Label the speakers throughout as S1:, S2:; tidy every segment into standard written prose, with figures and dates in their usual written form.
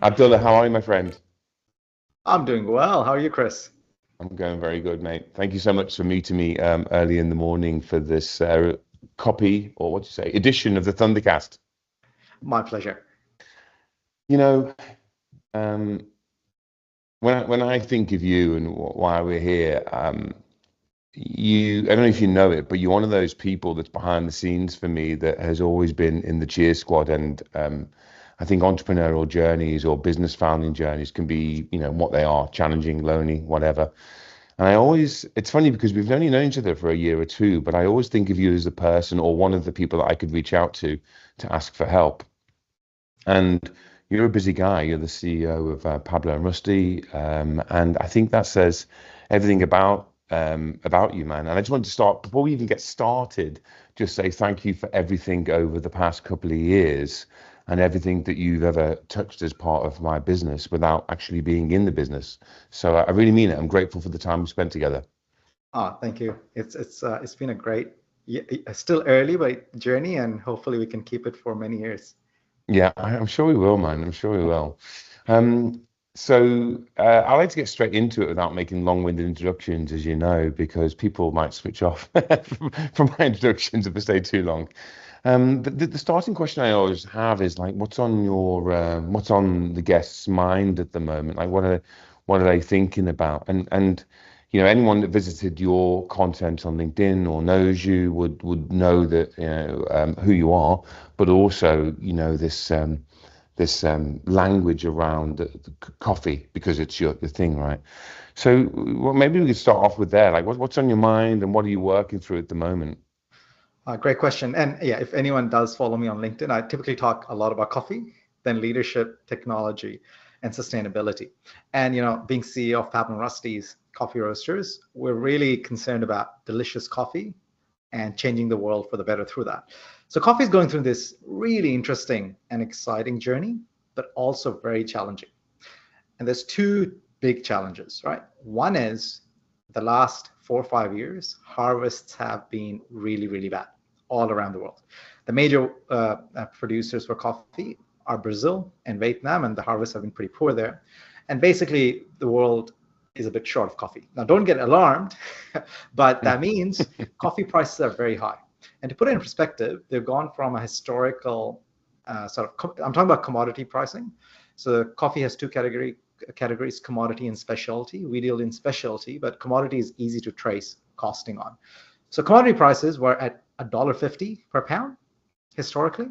S1: Abdullah, how are you, my friend?
S2: I'm doing well. How are you, Chris?
S1: I'm going very good, mate. Thank you so much for meeting me early in the morning for this copy, or what do you say, edition of the ThunderCast.
S2: My pleasure.
S1: You know, um, when I think of you and why we're here, I don't know if you know it, but you're one of those people that's behind the scenes for me that has always been in the cheer squad. And I think entrepreneurial journeys or business founding journeys can be, what they are, challenging, lonely, whatever. And it's funny because we've only known each other for a year or two, but I always think of you as the person or one of the people that I could reach out to ask for help. And you're a busy guy. You're the CEO of Pablo and Rusty, and I think that says everything about you, man. And I just wanted to start before we even get started. Just say thank you for everything over the past couple of years and everything that you've ever touched as part of my business without actually being in the business. So I really mean it. I'm grateful for the time we spent together.
S2: Thank you. It's been a great, still early but journey, and hopefully we can keep it for many years.
S1: Yeah, I'm sure we will, man. I'm sure we will. Um, I like to get straight into it without making long-winded introductions, as you know, because people might switch off from my introductions if I stay too long. But the starting question I always have is like, what's on the guest's mind at the moment? Like, what are they thinking about? And anyone that visited your content on LinkedIn or knows you would know that who you are, but also this language around the coffee because it's your thing, right? So, well, maybe we could start off with there. Like, what's on your mind and what are you working through at the moment?
S2: Great question. And yeah, if anyone does follow me on LinkedIn, I typically talk a lot about coffee, then leadership, technology, and sustainability. And being CEO of Pablo and Rusty's Coffee Roasters, we're really concerned about delicious coffee and changing the world for the better through that. So coffee is going through this really interesting and exciting journey, but also very challenging. And there's two big challenges, right? One is the last 4 or 5 years, harvests have been really, really bad all around the world. The major producers for coffee are Brazil and Vietnam, and the harvests have been pretty poor there. And basically, the world is a bit short of coffee. Now, don't get alarmed, but that means coffee prices are very high. And to put it in perspective, they've gone from a historical I'm talking about commodity pricing. So coffee has two categories, commodity and specialty. We deal in specialty, but commodity is easy to trace costing on. So commodity prices were at $1.50 per pound historically.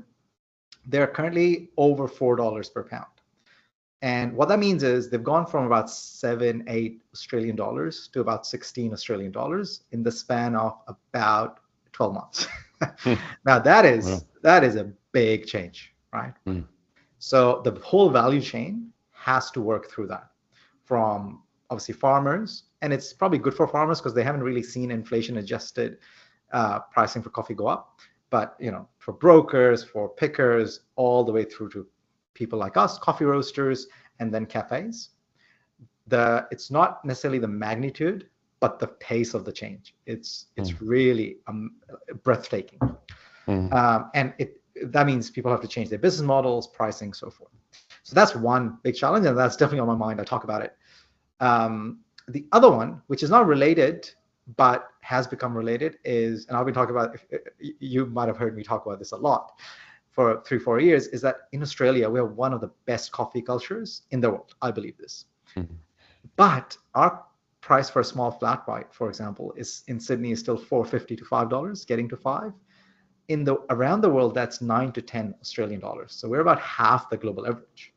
S2: They're currently over $4 per pound. And what that means is they've gone from about 7, 8 Australian dollars to about 16 Australian dollars in the span of about 12 months. Now
S1: Well,
S2: that is a big change, right?
S1: mm,
S2: So the whole value chain has to work through that from obviously farmers, and it's probably good for farmers because they haven't really seen inflation adjusted pricing for coffee go up. But for brokers, for pickers, all the way through to people like us, coffee roasters, and then cafes. It's not necessarily the magnitude, but the pace of the change. It's
S1: mm,
S2: really breathtaking,
S1: mm,
S2: and that means people have to change their business models, pricing, so forth. So that's one big challenge, and that's definitely on my mind. I talk about it. The other one, which is not related but has become related, is, and I've been talking about, you might have heard me talk about this a lot for 3, 4 years, is that in Australia, we have one of the best coffee cultures in the world. I believe this.
S1: mm,
S2: But our price for a small flat white, for example, is in Sydney is still $4.50 to $5, getting to five. In the around the world, that's 9 to 10 Australian dollars. So we're about half the global average,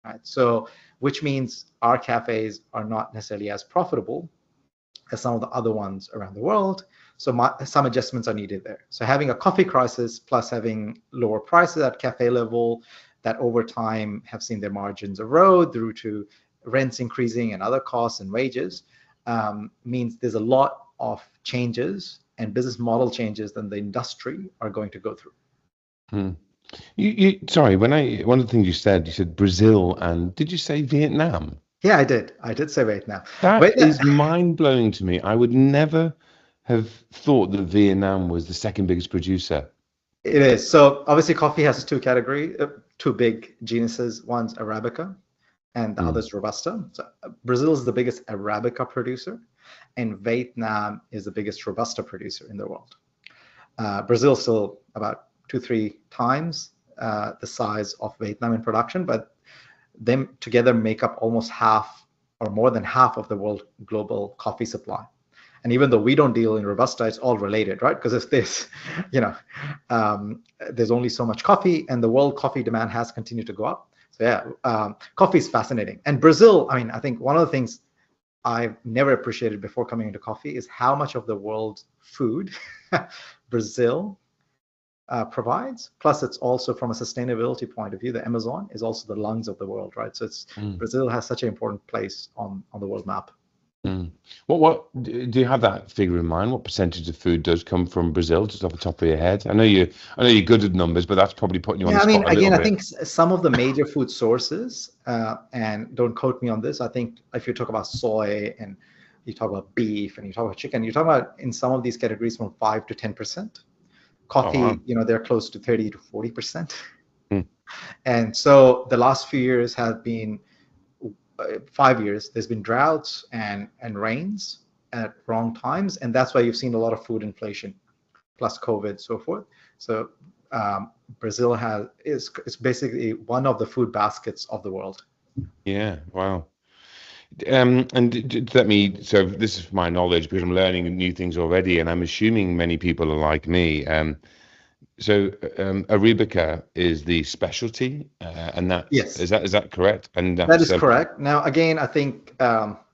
S2: right? So which means our cafes are not necessarily as profitable as some of the other ones around the world. So some adjustments are needed there. So having a coffee crisis plus having lower prices at cafe level that over time have seen their margins erode through to rents increasing and other costs and wages means there's a lot of changes and business model changes that the industry are going to go through.
S1: mm. Sorry, one of the things you said Brazil and did you say Vietnam?
S2: Yeah, I did. I did say Vietnam.
S1: That
S2: Vietnam,
S1: is mind blowing to me. I would never have thought that Vietnam was the second biggest producer.
S2: it is. So obviously coffee has two big genuses. One's Arabica, and the other is Robusta. So Brazil is the biggest Arabica producer, and Vietnam is the biggest Robusta producer in the world. Brazil is still about 2-3 times the size of Vietnam in production, but them together make up almost half or more than half of the world global coffee supply. And even though we don't deal in Robusta, it's all related, right? Because if there's, there's only so much coffee, and the world coffee demand has continued to go up. So yeah, coffee is fascinating. And Brazil, I mean, I think one of the things I've never appreciated before coming into coffee is how much of the world's food Brazil provides. Plus, it's also from a sustainability point of view, the Amazon is also the lungs of the world, right? So it's Brazil has such an important place on the world map.
S1: What do you have that figure in mind? What percentage of food does come from Brazil, just off the top of your head? I know you're good at numbers, but that's probably putting you on the spot a little bit.
S2: I think some of the major food sources, and don't quote me on this, I think if you talk about soy and you talk about beef and you talk about chicken, you talk about in some of these categories from 5 to 10%. Coffee, they're close to 30 to 40%. And so the last few years have been 5 years, there's been droughts and rains at wrong times, and that's why you've seen a lot of food inflation, plus COVID, so forth. So Brazil is basically one of the food baskets of the world.
S1: Yeah, wow. And so this is my knowledge, because I'm learning new things already, and I'm assuming many people are like me. So Arabica is the specialty, and that
S2: yes,
S1: is that correct? And
S2: that is correct. Now, again, I think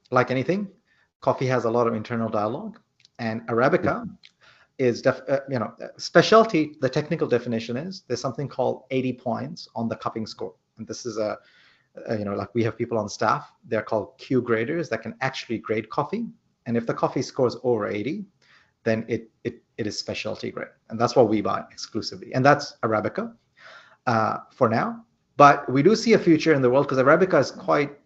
S2: like anything, coffee has a lot of internal dialogue, and Arabica is specialty. The technical definition is there's something called 80 points on the cupping score, and this is like we have people on staff, they're called Q graders that can actually grade coffee, and if the coffee scores over 80, then it is specialty grade, and that's what we buy exclusively, and that's Arabica for now. But we do see a future in the world, because Arabica is quite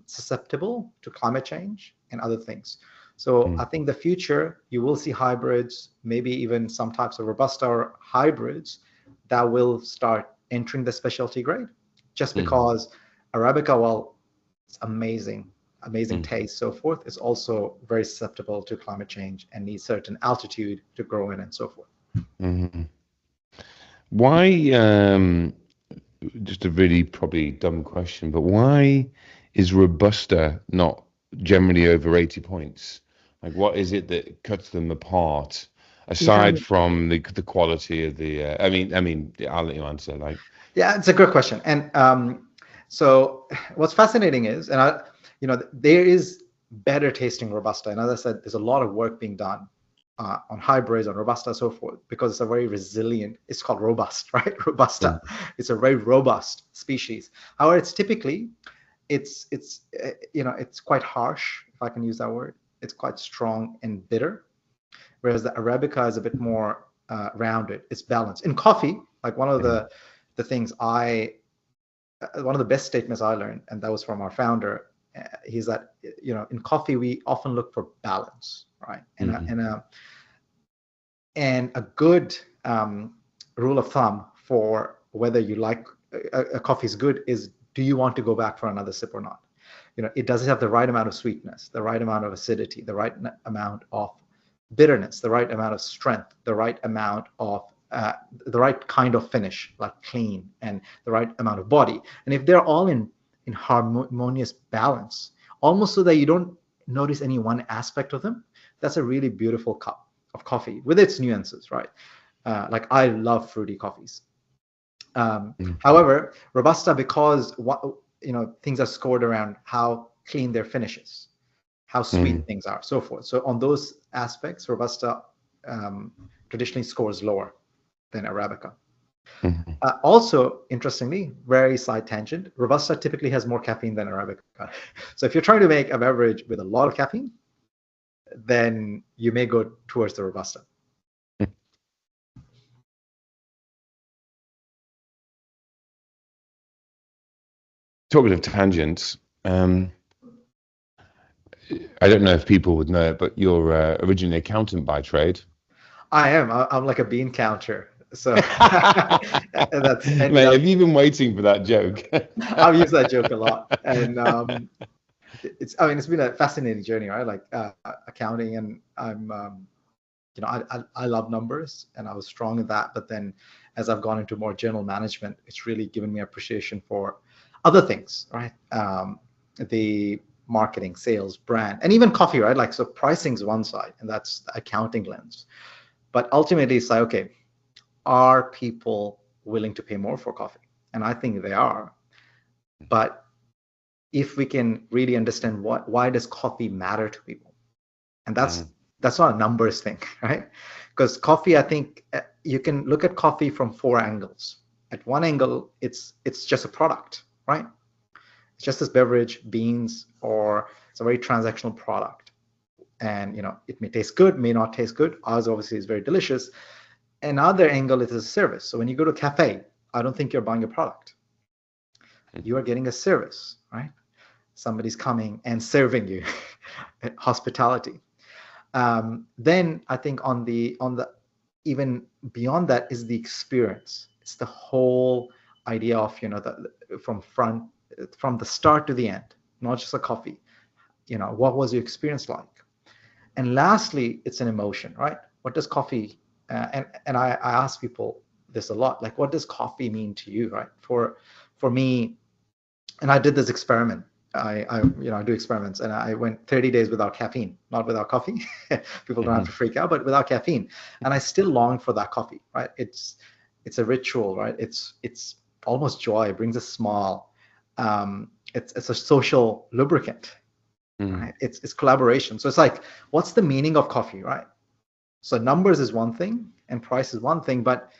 S2: susceptible to climate change and other things. So I think the future, you will see hybrids, maybe even some types of Robusta or hybrids that will start entering the specialty grade, just because Arabica, while it's amazing taste, so forth, is also very susceptible to climate change and needs certain altitude to grow in and so forth.
S1: Why, just a really probably dumb question, but why is Robusta not generally over 80 points? Like, what is it that cuts them apart, aside from the quality of the, I mean, I'll let you answer.
S2: Yeah, it's a good question. And so what's fascinating is, and there is better tasting Robusta. And as I said, there's a lot of work being done on hybrids, on Robusta, so forth, because it's a very resilient, it's called robust, right? Robusta. It's a very robust species. However, it's typically, it's quite harsh, if I can use that word. It's quite strong and bitter, whereas the Arabica is a bit more rounded. It's balanced. In coffee, like one of the things one of the best statements I learned, and that was from our founder, he's that, in coffee, we often look for balance, right? And a good rule of thumb for whether you like a coffee is good is, do you want to go back for another sip or not? It does have the right amount of sweetness, the right amount of acidity, the right amount of bitterness, the right amount of strength, the right amount of the right kind of finish, like clean, and the right amount of body. And if they're all in harmonious balance, almost so that you don't notice any one aspect of them, that's a really beautiful cup of coffee with its nuances, right? Like, I love fruity coffees. However, Robusta, because things are scored around how clean their finishes, how sweet things are, so forth. So on those aspects, Robusta traditionally scores lower than Arabica. Also, interestingly, very side tangent, Robusta typically has more caffeine than Arabica. So if you're trying to make a beverage with a lot of caffeine, then you may go towards the Robusta.
S1: Talking of tangents, I don't know if people would know it, but you're originally an accountant by trade.
S2: I am. I'm like a bean counter. So that's ended
S1: Mate,
S2: up.
S1: have you been waiting for that joke?
S2: I've used that joke a lot, and I mean, it's been a fascinating journey, right? Like accounting, and I'm I love numbers, and I was strong in that. But then, as I've gone into more general management, it's really given me appreciation for other things, right? The marketing, sales, brand, and even coffee, right? Like, so pricing is one side, and that's the accounting lens. But ultimately, it's like, okay, are people willing to pay more for coffee? And I think they are. But if we can really understand why does coffee matter to people, and that's not a numbers thing, right? Because coffee, I think you can look at coffee from 4 angles. At one angle, it's just a product, right? It's just this beverage, beans, or it's a very transactional product. And it may taste good, may not taste good. Ours obviously is very delicious. Another angle is a service. So when you go to a cafe, I don't think you're buying a product. You are getting a service, right? Somebody's coming and serving you. Hospitality. Then I think on the even beyond that is the experience. It's the whole idea of from the start to the end, not just a coffee. What was your experience like? And lastly, it's an emotion, right? What does coffee and I ask people this a lot, like, what does coffee mean to you, right? For me, and I did this experiment. I do experiments, and I went 30 days without caffeine, not without coffee. People don't have to freak out, but without caffeine, and I still long for that coffee, right? It's a ritual, right? It's almost joy. It brings a smile. It's a social lubricant, right? It's collaboration. So it's like, what's the meaning of coffee, right? So numbers is one thing, and price is one thing, but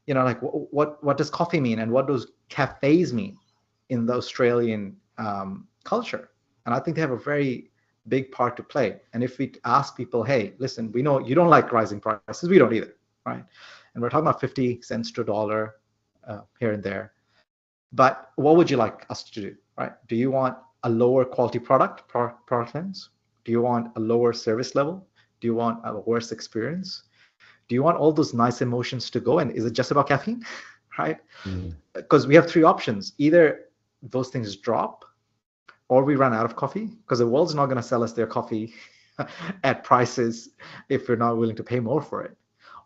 S2: like what does coffee mean, and what does cafes mean in the Australian culture? And I think they have a very big part to play. And if we ask people, hey, listen, we know you don't like rising prices, we don't either, right? And we're talking about 50 cents to a dollar here and there. But what would you like us to do, right? Do you want a lower quality product lens? Do you want a lower service level? Do you want a worse experience? Do you want all those nice emotions to go? And is it just about caffeine, right? Because we have 3 options. Either those things drop, or we run out of coffee, because the world's not going to sell us their coffee at prices if we're not willing to pay more for it.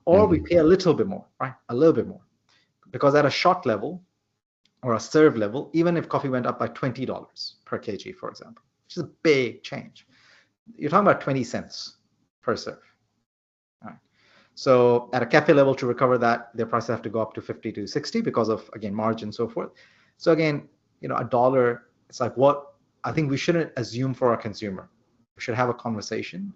S2: Or we pay a little bit more, right? A little bit more. Because at a shot level or a serve level, even if coffee went up by $20 per kg, for example, which is a big change, you're talking about 20 cents per serve. Right. So at a cafe level, to recover that, their prices have to go up to 50 to 60 because of, again, margin and so forth. So again, a dollar, it's like, what I think we shouldn't assume for our consumer. We should have a conversation.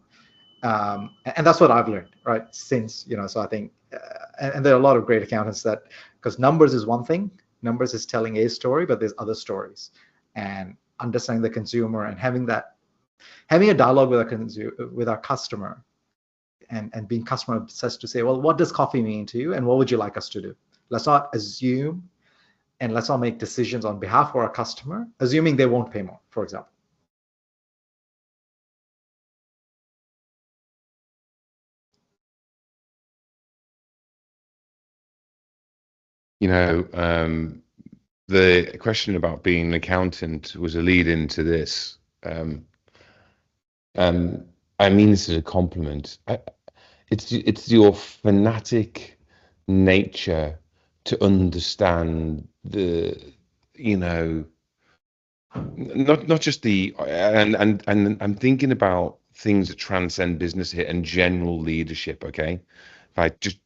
S2: And that's what I've learned, right? Since, so I think, and there are a lot of great accountants that, because numbers is one thing, numbers is telling a story, but there's other stories, and understanding the consumer and having a dialogue with our customer, and being customer obsessed to say, well, what does coffee mean to you, and what would you like us to do? Let's not assume, and let's not make decisions on behalf of our customer, assuming they won't pay more, for example.
S1: The question about being an accountant was a lead into this. And I mean this as a compliment. It's your fanatic nature to understand not just and I'm thinking about things that transcend business here and general leadership. Okay,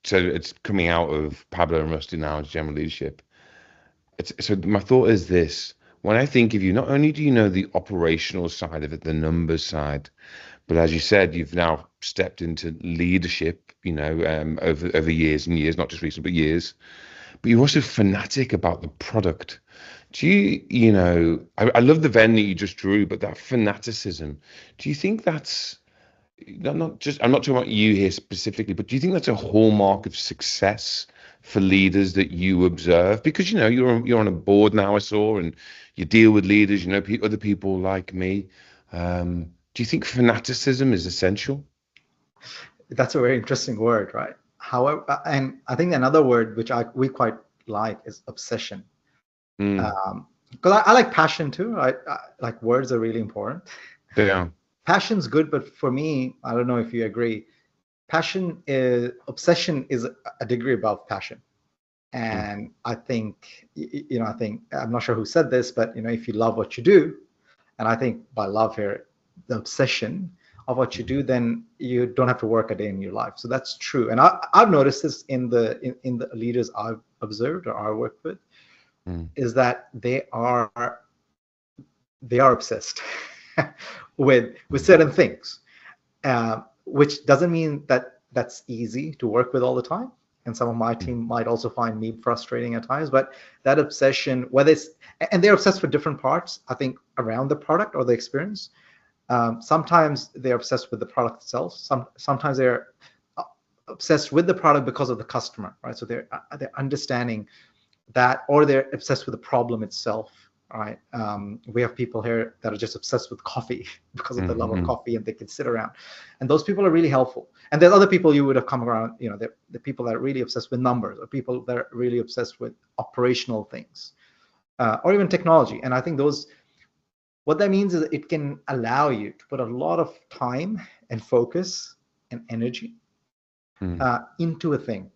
S1: so it's coming out of Pablo and Rusty now as general leadership. So my thought is this: when I think of you, not only do you know the operational side of it, the numbers side, but as you said, you've now stepped into leadership, over years and years, not just recent, but years. But you're also fanatic about the product. Do I love the Venn that you just drew, but that fanaticism, do you think that's not just, I'm not talking about you here specifically, but do you think that's a hallmark of success for leaders that you observe? Because, you're on a board now, I saw, and you deal with leaders, other people like me. Do you think fanaticism is essential?
S2: That's a very interesting word, right? However, and I think another word which we quite like is obsession. Because I like passion too, right? Like words are really important.
S1: Yeah.
S2: Passion's good, but for me, I don't know if you agree, obsession is a degree above passion. And I think, I'm not sure who said this, but if you love what you do, and I think by love here, the obsession of what you do, then you don't have to work a day in your life. So that's true. And I've noticed this in the leaders I've observed or I work with, is that they are obsessed with certain things, which doesn't mean that that's easy to work with all the time. And some of my team might also find me frustrating at times, but that obsession, and they're obsessed with different parts, I think, around the product or the experience. Sometimes they're obsessed with the product itself. Sometimes they're obsessed with the product because of the customer, right? So they're understanding that, or they're obsessed with the problem itself, right? We have people here that are just obsessed with coffee because of the love of coffee, and they can sit around. And those people are really helpful. And there's other people you would have come around, the people that are really obsessed with numbers, or people that are really obsessed with operational things, or even technology. And I think what that means is it can allow you to put a lot of time and focus and energy into a thing,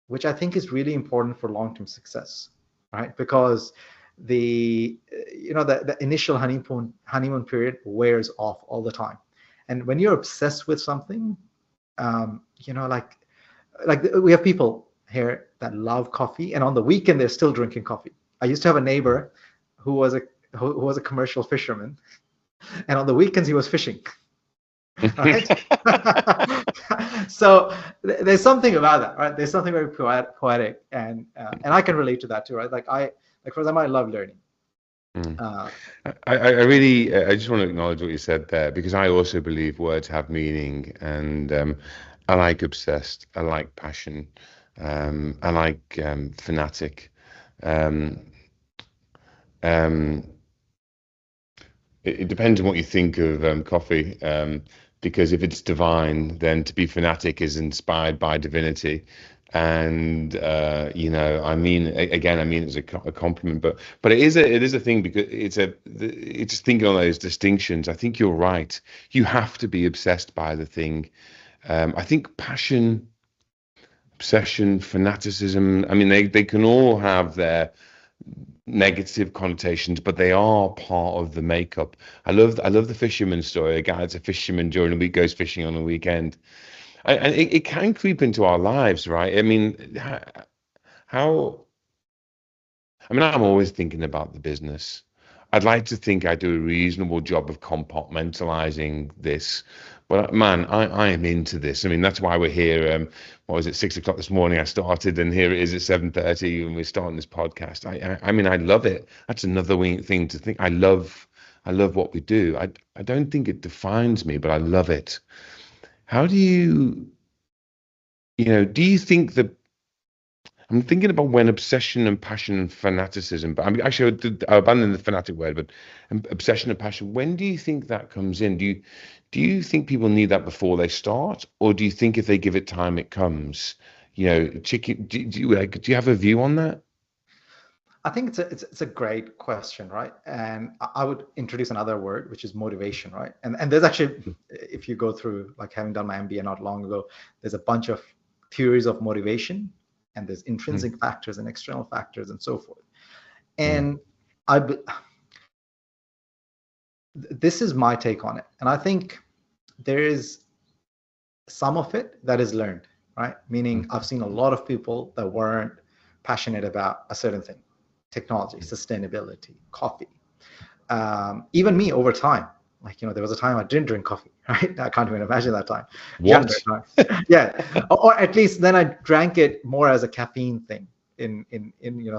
S2: which I think is really important for long-term success, right? Because the initial honeymoon period wears off all the time. And when you're obsessed with something, like we have people here that love coffee, and on the weekend they're still drinking coffee. I used to have a neighbor who was a commercial fisherman, and on the weekends he was fishing. Right. So there's something about that, right? There's something very poetic, and I can relate to that too, right? Like for example, I love learning.
S1: I just want to acknowledge what you said there, because I also believe words have meaning, and I like obsessed, I like passion, I like fanatic. It depends on what you think of coffee, because if it's divine, then to be fanatic is inspired by divinity. And I mean, again, I mean it's a compliment, but it is a thing, because it's thinking on those distinctions. I think you're right. You have to be obsessed by the thing. I think passion, obsession, fanaticism, I mean, they can all have their negative connotations, but they are part of the makeup. I love the fisherman story. A guy that's a fisherman during the week goes fishing on the weekend, and it can creep into our lives, right? I mean, how? I mean, I'm always thinking about the business. I'd like to think I do a reasonable job of compartmentalizing this, but man, I am into this. I mean, that's why we're here. What was it, 6 o'clock this morning? I started, and here it is at 7:30, and we're starting this podcast. I mean, I love it. That's another thing to think. I love what we do. I don't think it defines me, but I love it. How do you, do you think that? I'm thinking about when obsession and passion and fanaticism, but I mean, actually, I abandon the fanatic word, but obsession and passion, when do you think that comes in? Do you think people need that before they start, or do you think if they give it time, it comes? Chicken. Do you have a view on that?
S2: I think it's a great question, right? And I would introduce another word, which is motivation, right? And there's actually, if you go through, like having done my MBA not long ago, there's a bunch of theories of motivation, and there's intrinsic factors and external factors and so forth. And this is my take on it. And I think there is some of it that is learned, right? Meaning I've seen a lot of people that weren't passionate about a certain thing, technology, sustainability, coffee. Even me over time, like, there was a time I didn't drink coffee, right? I can't even imagine that time.
S1: What?
S2: Yeah. Or at least then I drank it more as a caffeine thing in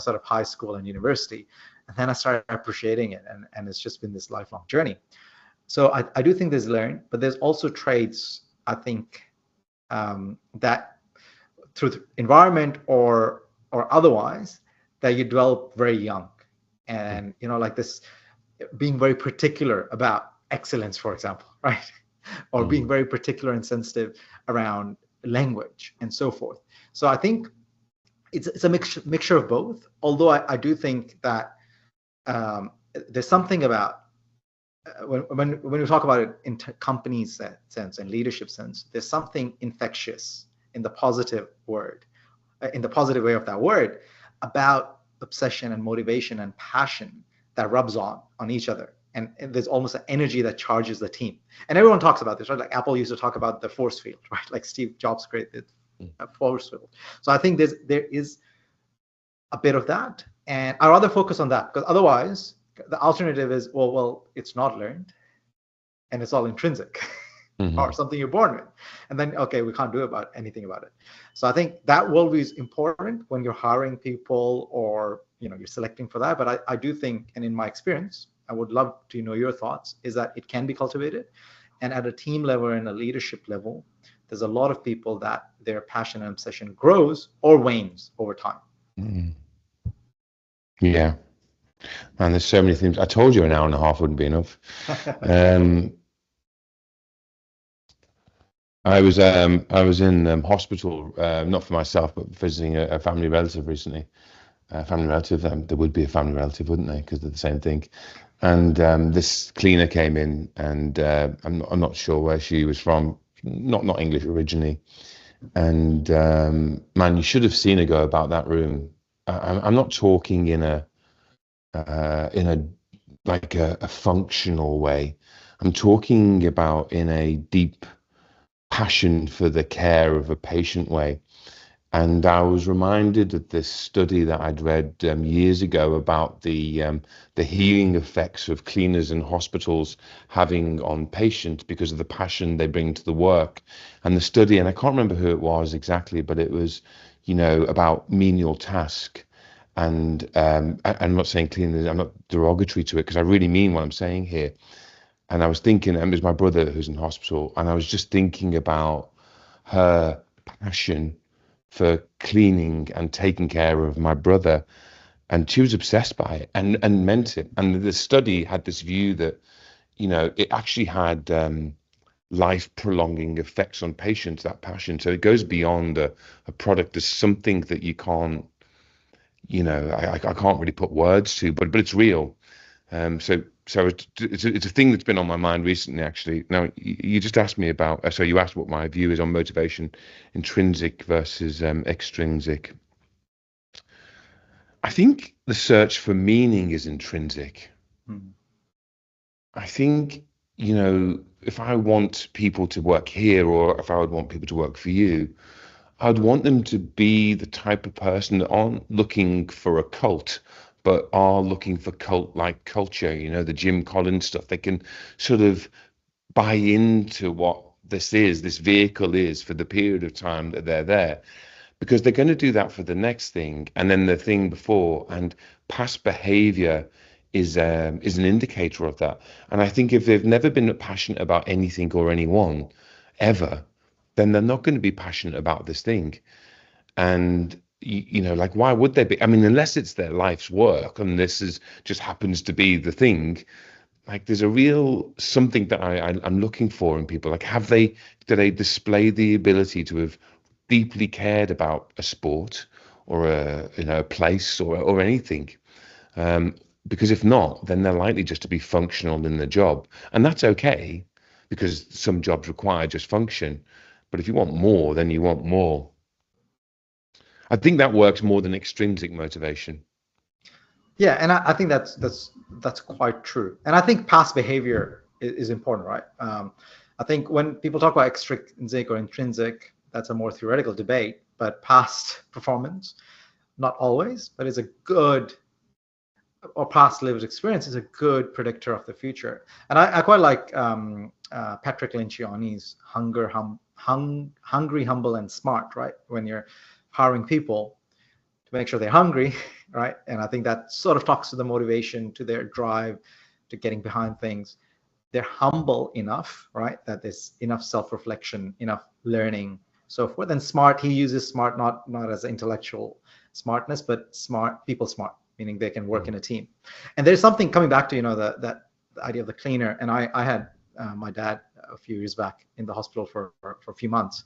S2: sort of high school and university. And then I started appreciating it, and it's just been this lifelong journey. So I do think there's learn, but there's also traits, I think, that through environment or otherwise, that you develop very young. And, like this, being very particular about excellence, for example, right? Or being very particular and sensitive around language, and so forth. So I think it's a mixture of both. Although I do think that there's something about when we talk about it in companies sense and leadership sense, there's something infectious in the positive in the positive way of that word, about obsession and motivation and passion that rubs on each other. And there's almost an energy that charges the team. And everyone talks about this, right? Like Apple used to talk about the force field, right? Like Steve Jobs created a force field. So I think there is a bit of that. And I'd rather focus on that, because otherwise the alternative is, well, it's not learned and it's all intrinsic. Or something you're born with. And then, okay, we can't do anything about it. So I think that worldview is important when you're hiring people, or you're selecting for that. But I do think, and in my experience, I would love to know your thoughts, is that it can be cultivated. And at a team level and a leadership level, there's a lot of people that their passion and obsession grows or wanes over time.
S1: Yeah. Man, there's so many things. I told you an hour and a half wouldn't be enough. I was in hospital, not for myself, but visiting a family relative recently. Family relative, there would be a family relative, wouldn't they? Because they're the same thing. And this cleaner came in, and I'm not sure where she was from, not English originally. And man, you should have seen her go about that room. I'm not talking in a functional way. I'm talking about in a deep passion for the care of a patient way. And I was reminded of this study that I'd read years ago about the healing effects of cleaners in hospitals having on patients because of the passion they bring to the work. And the study, and I can't remember who it was exactly, but it was, about menial task. And I'm not saying cleaners, I'm not derogatory to it, because I really mean what I'm saying here. And I was thinking, and it was my brother who's in hospital, and I was just thinking about her passion for cleaning and taking care of my brother, and she was obsessed by it and meant it. And the study had this view that, it actually had life prolonging effects on patients, that passion. So it goes beyond a product as something that you can't, I can't really put words to, but it's real. So it's a thing that's been on my mind recently, actually. Now, you just asked me about, so you asked what my view is on motivation, intrinsic versus extrinsic. I think the search for meaning is intrinsic. I think, if I want people to work here, or if I would want people to work for you, I'd want them to be the type of person that aren't looking for a cult, but are looking for cult-like culture, the Jim Collins stuff. They can sort of buy into what this vehicle is for the period of time that they're there, because they're going to do that for the next thing and then the thing before. And past behavior is an indicator of that. And I think if they've never been passionate about anything or anyone ever, then they're not going to be passionate about this thing. And like, why would they be? I mean, unless it's their life's work and this just happens to be the thing. Like, there's a real something that I'm looking for in people. Like, do they display the ability to have deeply cared about a sport or a place or anything? Because if not, then they're likely just to be functional in the job, and that's okay, because some jobs require just function. But if you want more, then you want more. I think that works more than extrinsic motivation.
S2: Yeah, and I think that's quite true. And I think past behavior is important, right? I think when people talk about extrinsic or intrinsic, that's a more theoretical debate. But past performance, not always, but is a good, or past lived experience is a good predictor of the future. And I quite like Patrick Lencioni's hungry, humble, and smart, right? When you're hiring people, to make sure they're hungry, right? And I think that sort of talks to the motivation, to their drive, to getting behind things. They're humble enough, right? That there's enough self-reflection, enough learning, so forth. And smart, he uses smart not as intellectual smartness, but people smart, meaning they can work in a team. And there's something coming back to, that idea of the cleaner. And I had my dad a few years back in the hospital for a few months.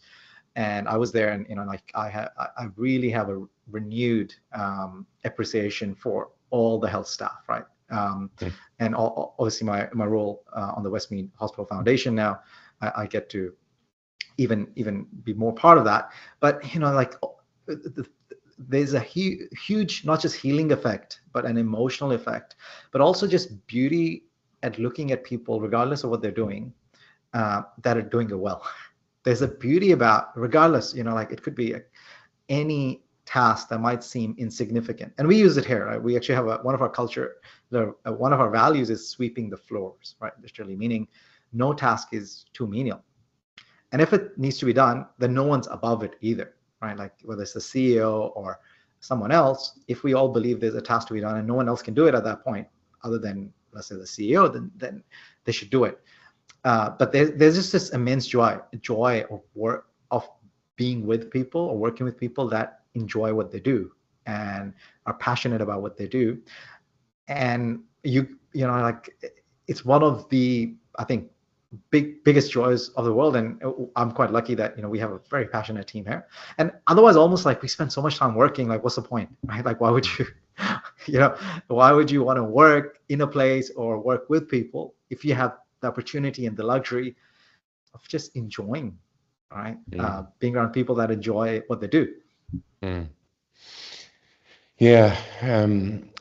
S2: and I was there, and like I really have a renewed appreciation for all the health staff, right? And obviously my role on the Westmead Hospital Foundation now, I get to even be more part of that. But like there's a huge, not just healing effect, but an emotional effect, but also just beauty at looking at people, regardless of what they're doing, that are doing it well. There's a beauty about, regardless, like it could be any task that might seem insignificant. And we use it here, right? We actually have one of our culture, one of our values is sweeping the floors, right? Literally meaning no task is too menial. And if it needs to be done, then no one's above it either, right? Like whether it's the CEO or someone else, if we all believe there's a task to be done and no one else can do it at that point, other than, let's say, the CEO, then they should do it. But there's just this immense joy of work, of being with people or working with people that enjoy what they do and are passionate about what they do. And like it's one of the, I think, biggest joys of the world. And I'm quite lucky that we have a very passionate team here. And otherwise, almost like we spend so much time working, like what's the point, right? Like why would you why would you want to work in a place or work with people if you have the opportunity and the luxury of just enjoying, right? Being around people that enjoy what they do.
S1: Yeah,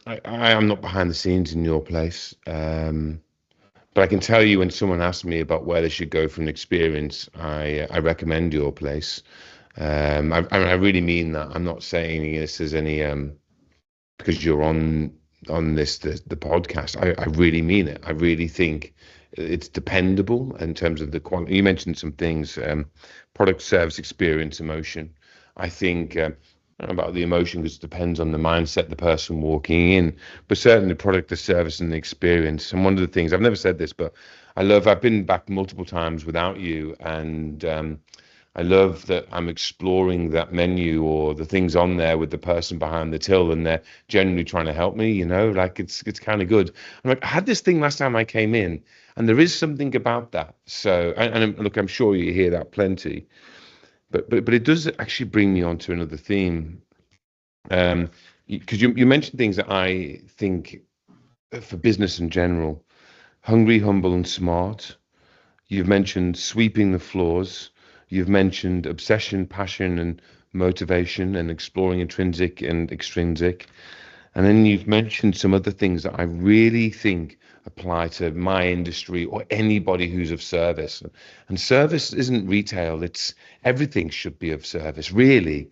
S1: I am not behind the scenes in your place, but I can tell you when someone asks me about where they should go for an experience, I recommend your place. I really mean that. I'm not saying this as any because you're on this the podcast. I really mean it. I really think it's dependable in terms of the quality. You mentioned some things: product, service, experience, emotion. I think about the emotion because it depends on the mindset the person walking in, but certainly the product, the service, and the experience. And one of the things, I've never said this, but I've been back multiple times without you, and I love that I'm exploring that menu or the things on there with the person behind the till, and they're genuinely trying to help me, like it's kind of good. I'm like, I had this thing last time I came in, and there is something about that. So, and look, I'm sure you hear that plenty. But it does actually bring me on to another theme, because you mentioned things that I think for business in general: hungry, humble, and smart. You've mentioned sweeping the floors. You've mentioned obsession, passion, and motivation, and exploring intrinsic and extrinsic. And then you've mentioned some other things that I really think apply to my industry or anybody who's of service. And service isn't retail, it's everything should be of service, really.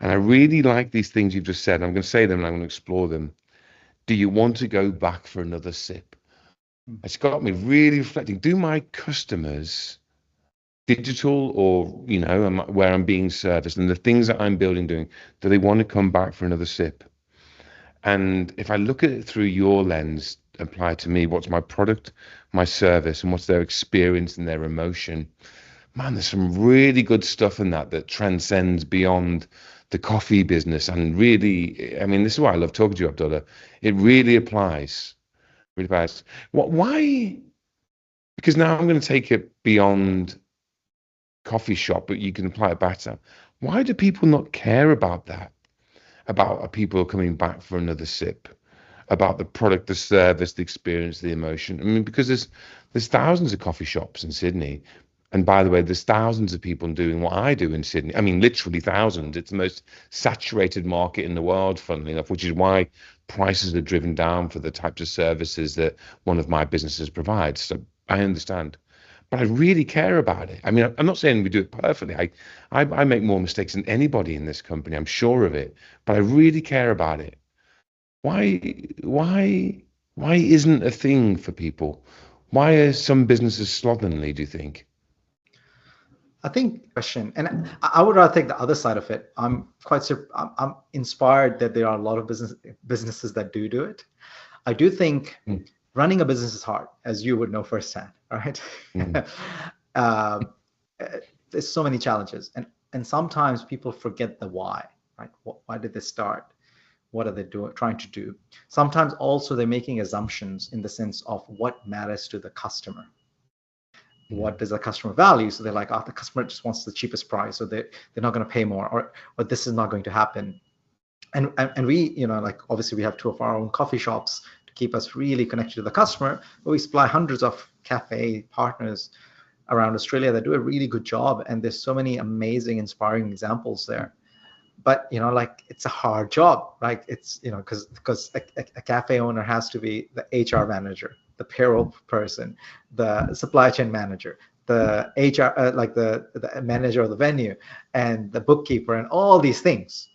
S1: And I really like these things you've just said. I'm going to say them and I'm going to explore them. Do you want to go back for another sip? It's got me really reflecting. Do my customers, digital or, where I'm being serviced, and the things that I'm building, doing, do they want to come back for another sip? And if I look at it through your lens, apply to me, what's my product, my service, and what's their experience and their emotion? Man, there's some really good stuff in that transcends beyond the coffee business. And really, I mean, this is why I love talking to you, Abdullah. It really applies. Really applies. Why? Because now I'm going to take it beyond coffee shop, but you can apply it better. Why do people not care about that? About people coming back for another sip, about the product, the service, the experience, the emotion. I mean, because there's thousands of coffee shops in Sydney. And by the way, there's thousands of people doing what I do in Sydney. I mean, literally thousands. It's the most saturated market in the world, funnily enough, which is why prices are driven down for the types of services that one of my businesses provides. So I understand. But I really care about it. I mean, I'm not saying we do it perfectly. I make more mistakes than anybody in this company. I'm sure of it. But I really care about it. Why isn't a thing for people? Why are some businesses slovenly, do you think?
S2: I think question, and I would rather take the other side of it. I'm inspired that there are a lot of businesses that do it. I do think running a business is hard, as you would know firsthand, right? There's so many challenges, and sometimes people forget the why, right? Why did they start? What are they trying to do? Sometimes also they're making assumptions in the sense of what matters to the customer. what does the customer value? So they're like, oh, the customer just wants the cheapest price, or they're not going to pay more, or this is not going to happen. And we, like obviously we have two of our own coffee shops to keep us really connected to the customer, but we supply hundreds of cafe partners around Australia that do a really good job. And there's so many amazing, inspiring examples there. But like it's a hard job, right? It's because a cafe owner has to be the HR manager, the payroll person, the supply chain manager, the HR like the manager of the venue, and the bookkeeper, and all these things.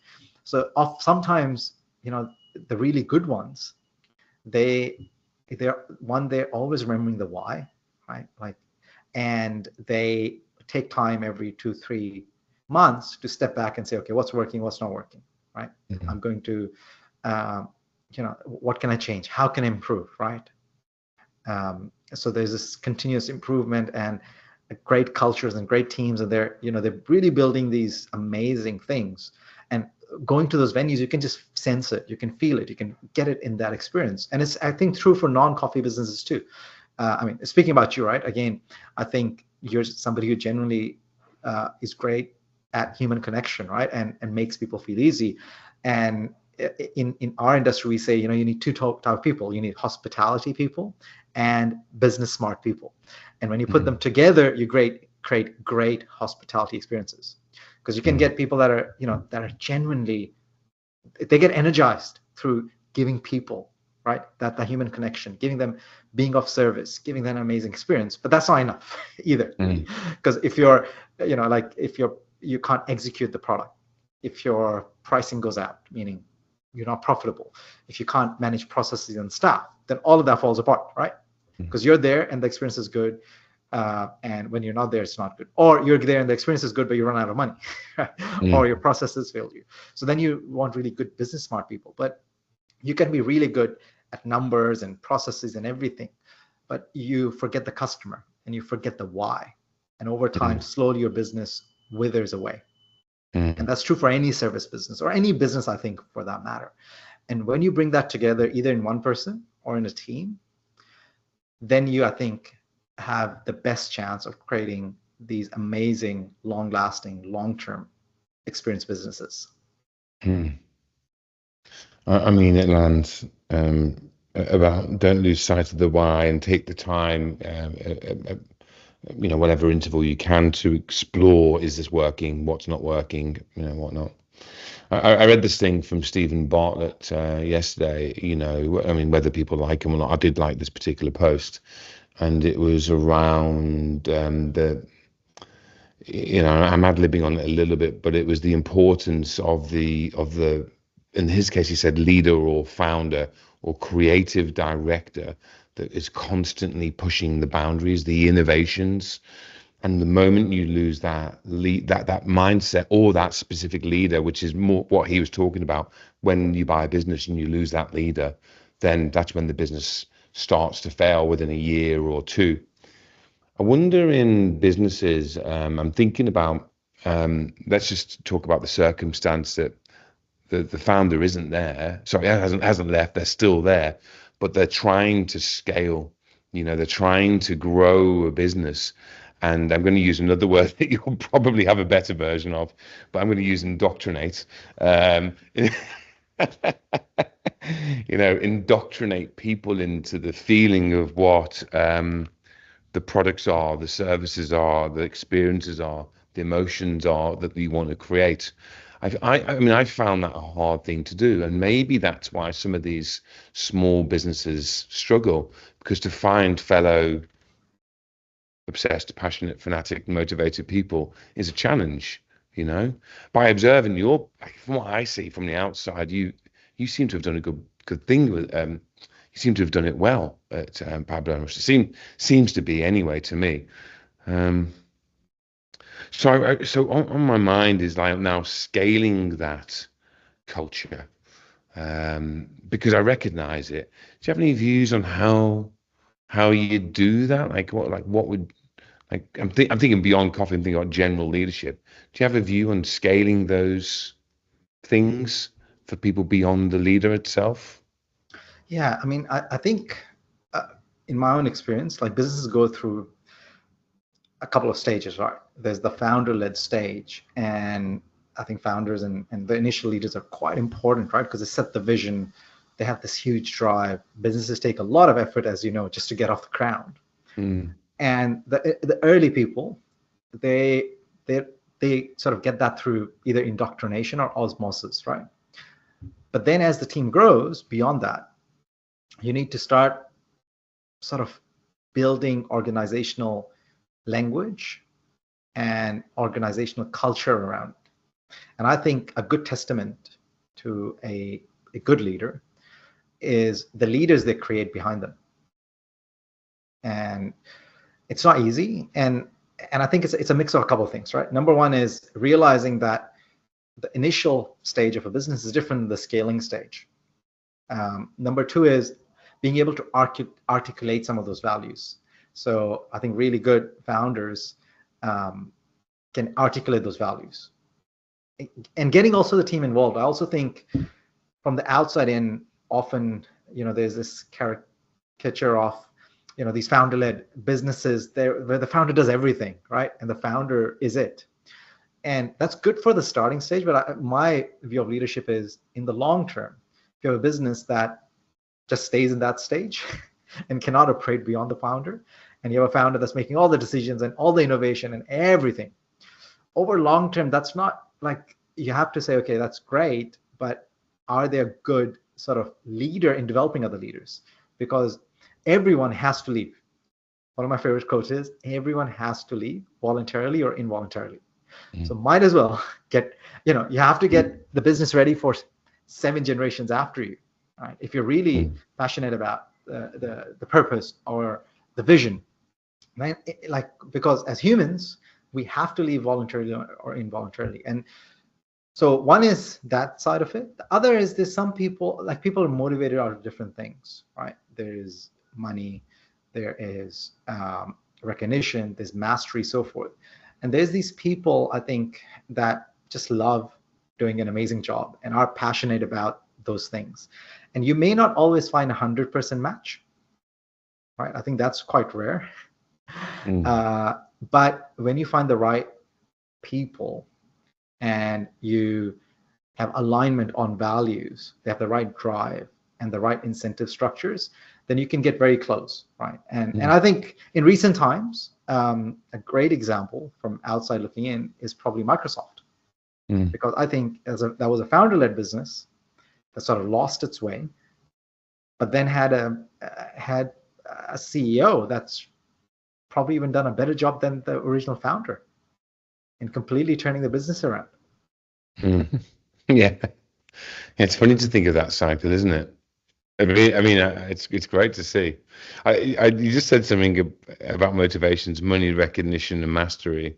S2: So sometimes the really good ones, they're always remembering the why, right? Like, and they take time every 2-3 months to step back and say, okay, what's working, what's not working, right? Mm-hmm. I'm going to, what can I change? How can I improve, right? So there's this continuous improvement and great cultures and great teams, and they're really building these amazing things. And going to those venues, you can just sense it, you can feel it, you can get it in that experience. And it's, I think, true for non-coffee businesses too. I mean, speaking about you, right? Again, I think you're somebody who generally is great at human connection, right? And makes people feel easy. And in our industry, we say, you need two type of people. You need hospitality people and business smart people. And when you put them together, you create great hospitality experiences. Because you can get people that are, that are genuinely, they get energized through giving people, right? That human connection, giving them, being of service, giving them an amazing experience. But that's not enough either. Because if you're, you can't execute the product, if your pricing goes out, meaning you're not profitable, if you can't manage processes and staff, then all of that falls apart, right? Because you're there and the experience is good. And when you're not there, it's not good. Or you're there and the experience is good, but you run out of money, or your processes fail you. So then you want really good business smart people. But you can be really good at numbers and processes and everything, but you forget the customer and you forget the why. And over time, slowly your business withers away. And that's true for any service business or any business, I think, for that matter. And when you bring that together, either in one person or in a team, then you, I think, have the best chance of creating these amazing, long-lasting, long-term experience businesses.
S1: I mean, it lands about don't lose sight of the why and take the time, whatever interval you can, to explore, is this working, what's not working, whatnot. I read this thing from Stephen Bartlett yesterday, I mean, whether people like him or not, I did like this particular post. And it was around I'm ad-libbing on it a little bit, but it was the importance of the, in his case, he said leader or founder or creative director that is constantly pushing the boundaries, the innovations. And the moment you lose that that mindset or that specific leader, which is more what he was talking about, when you buy a business and you lose that leader, then that's when the business starts to fail within a year or two. I wonder in businesses, I'm thinking about, let's just talk about the circumstance that the founder isn't there. Sorry, hasn't left. They're still there, but they're trying to scale. They're trying to grow a business. And I'm going to use another word that you'll probably have a better version of, but I'm going to use indoctrinate. Indoctrinate people into the feeling of what the products are, the services are, the experiences are, the emotions are that you want to create. I found that a hard thing to do, and maybe that's why some of these small businesses struggle, because to find fellow obsessed, passionate, fanatic, motivated people is a challenge. By observing from what I see from the outside, you seem to have done a good thing with you seem to have done it well at Pablo. Seems to be, anyway, to me. So on my mind is like now scaling that culture, because I recognize it. Do you have any views on how you do that? What would, I'm thinking beyond coffee. I'm thinking about general leadership. Do you have a view on scaling those things for people beyond the leader itself?
S2: Yeah, I mean, I think in my own experience, like businesses go through a couple of stages, right? There's the founder-led stage, and I think founders and the initial leaders are quite important, right? Because they set the vision, they have this huge drive. Businesses take a lot of effort, as you know, just to get off the ground. And the early people, they sort of get that through either indoctrination or osmosis, right? But then as the team grows beyond that, you need to start sort of building organizational language and organizational culture around it. And I think a good testament to a good leader is the leaders they create behind them. And it's not easy. And I think it's a mix of a couple of things, right? Number one is realizing that the initial stage of a business is different than the scaling stage. Number two is being able to articulate some of those values. So I think really good founders can articulate those values. And getting also the team involved. I also think from the outside in, often, there's this caricature of, these founder-led businesses where the founder does everything, right? And the founder is it. And that's good for the starting stage. But my view of leadership is, in the long term, if you have a business that just stays in that stage and cannot operate beyond the founder, and you have a founder that's making all the decisions and all the innovation and everything, over long term, that's not like, you have to say, okay, that's great, but are they a good sort of leader in developing other leaders? Because everyone has to leave. One of my favorite quotes is, everyone has to leave voluntarily or involuntarily. So might as well get, you have to get the business ready for 7 generations after you, right? If you're really passionate about the purpose or the vision, right? Because as humans, we have to leave voluntarily or involuntarily. And so one is that side of it. The other is, there's some people, people are motivated out of different things, right? There is money, there is recognition, there's mastery, so forth. And there's these people, I think, that just love doing an amazing job and are passionate about those things. And you may not always find 100% match, right? I think that's quite rare. But when you find the right people and you have alignment on values, they have the right drive and the right incentive structures, then you can get very close, right? And I think in recent times, a great example from outside looking in is probably Microsoft, because I think that was a founder-led business that sort of lost its way, but then had a CEO that's probably even done a better job than the original founder in completely turning the business around.
S1: Yeah, it's funny to think of that cycle, isn't it? I mean, it's great to see. You just said something about motivations, money, recognition, and mastery.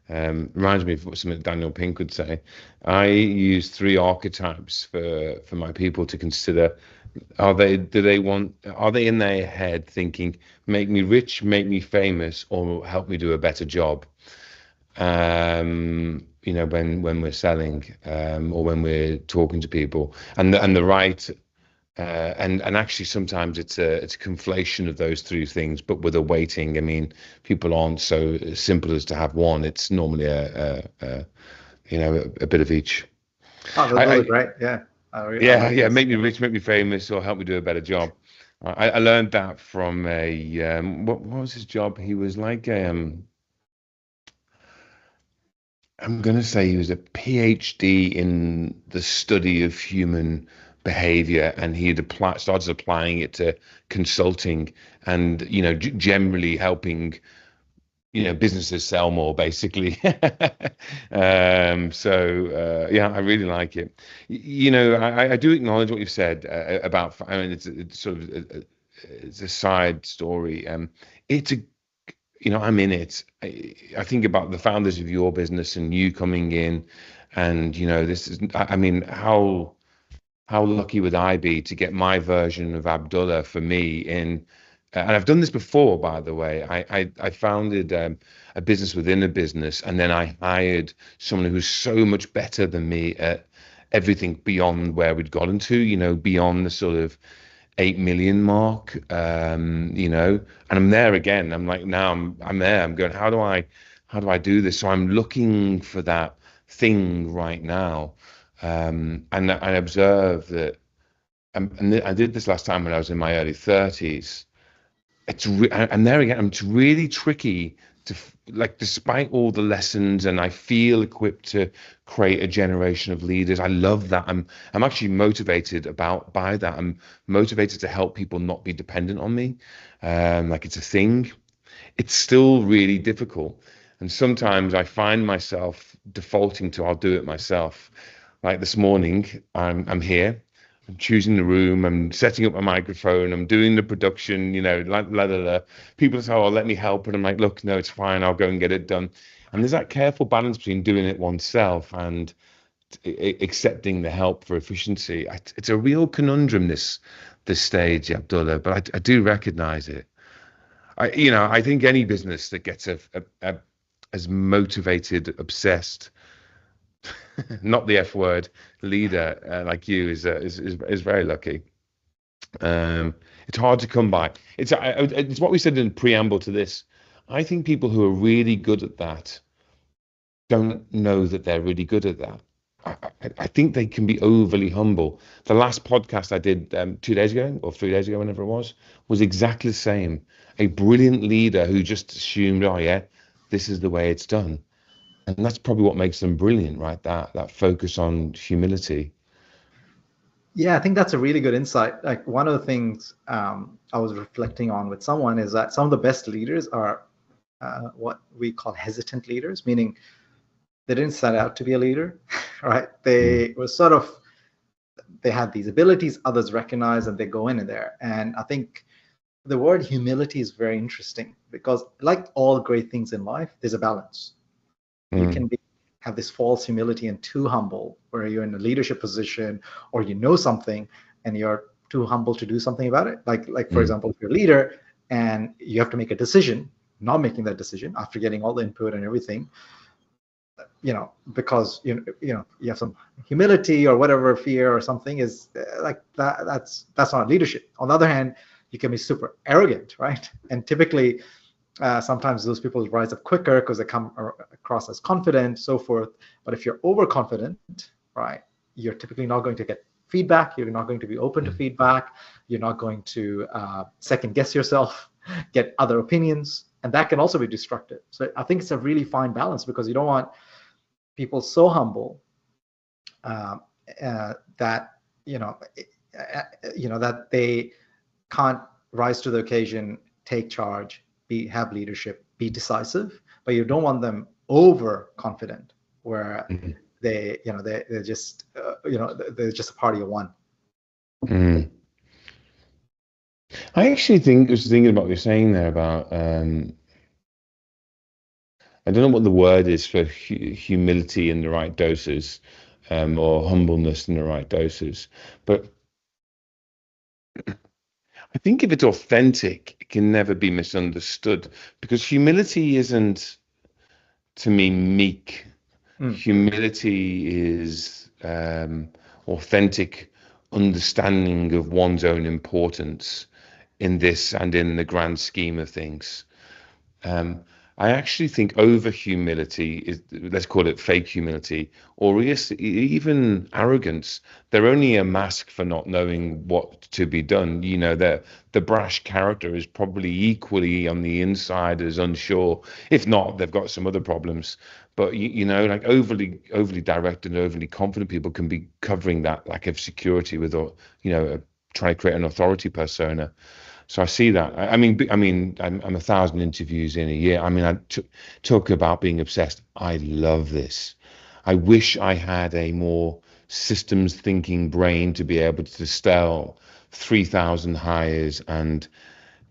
S1: Reminds me of something Daniel Pink would say. I use 3 archetypes for my people to consider. Are they in their head thinking, make me rich, make me famous, or help me do a better job? When we're selling, or when we're talking to people, and the right. And actually, sometimes it's a conflation of those 3 things, but with a weighting. I mean, people aren't so simple as to have one. It's normally a bit of each.
S2: Oh, that's really great. Yeah.
S1: Yeah. Make me rich, make me famous, or help me do a better job. I learned that from a what was his job? He was like I'm going to say he was a PhD in the study of human behavior, and he had started applying it to consulting and generally helping businesses sell more, basically. Yeah, I really like it. I do acknowledge what you've said about, I mean, it's sort of it's a side story. It's a I'm in it. I think about the founders of your business and you coming in, and this is, I mean, how lucky would I be to get my version of Abdullah for me in, and I've done this before, by the way. I founded a business within a business, and then I hired someone who's so much better than me at everything beyond where we'd gotten to, beyond the sort of 8 million mark, and I'm there again. I'm like, now I'm there. I'm going, how do I do this? So I'm looking for that thing right now. And I observe that, and I did this last time when I was in my early 30s. And there again, it's really tricky to like, despite all the lessons, and I feel equipped to create a generation of leaders. I love that. I'm actually motivated by that. I'm motivated to help people not be dependent on me. Like, it's a thing. It's still really difficult, and sometimes I find myself defaulting to, I'll do it myself. Like this morning, I'm here. I'm choosing the room. I'm setting up my microphone. I'm doing the production. Like, la la la. People say, "Oh, let me help," and I'm like, "Look, no, it's fine. I'll go and get it done." And there's that careful balance between doing it oneself and accepting the help for efficiency. It's a real conundrum, this stage, Abdullah. But I do recognize it. I think any business that gets a as motivated, obsessed, not the F word, leader like you is very lucky. It's hard to come by. It's what we said in preamble to this. I think people who are really good at that don't know that they're really good at that. I think they can be overly humble. The last podcast I did 2 days ago or 3 days ago, whenever it was exactly the same. A brilliant leader who just assumed, oh yeah, this is the way it's done. And that's probably what makes them brilliant, right? That focus on humility.
S2: Yeah, I think that's a really good insight. Like, one of the things I was reflecting on with someone is that some of the best leaders are what we call hesitant leaders, meaning they didn't set out to be a leader, right? They were sort of, they had these abilities, others recognize, and they go in there. And I think the word humility is very interesting because, like all great things in life, there's a balance. You can have this false humility and too humble, where you're in a leadership position or you know something and you're too humble to do something about it. Like for example, if you're a leader and you have to make a decision, not making that decision after getting all the input and everything, because you have some humility or whatever, fear or something, is like that. That's not leadership. On the other hand, you can be super arrogant, right? And typically, sometimes those people rise up quicker because they come across as confident, so forth. But if you're overconfident, right, you're typically not going to get feedback. You're not going to be open to feedback. You're not going to second guess yourself, get other opinions, and that can also be destructive. So I think it's a really fine balance, because you don't want people so humble that that they can't rise to the occasion, take charge, have leadership, be decisive, but you don't want them overconfident, where they're just they're just a party of one.
S1: I actually was thinking about what you're saying there about I don't know what the word is for humility in the right doses, or humbleness in the right doses, but I think if it's authentic, it can never be misunderstood, because humility isn't, to me, meek. Humility is authentic understanding of one's own importance in this and in the grand scheme of things. I actually think over humility is, let's call it fake humility, or even arrogance. They're only a mask for not knowing what to be done. The brash character is probably equally on the inside as unsure. If not, they've got some other problems. But like overly direct and overly confident people can be covering that lack of security with, trying to create an authority persona. So I see that. I mean, I'm 1,000 interviews in a year. I mean, talk about being obsessed. I love this. I wish I had a more systems thinking brain to be able to distill 3,000 hires and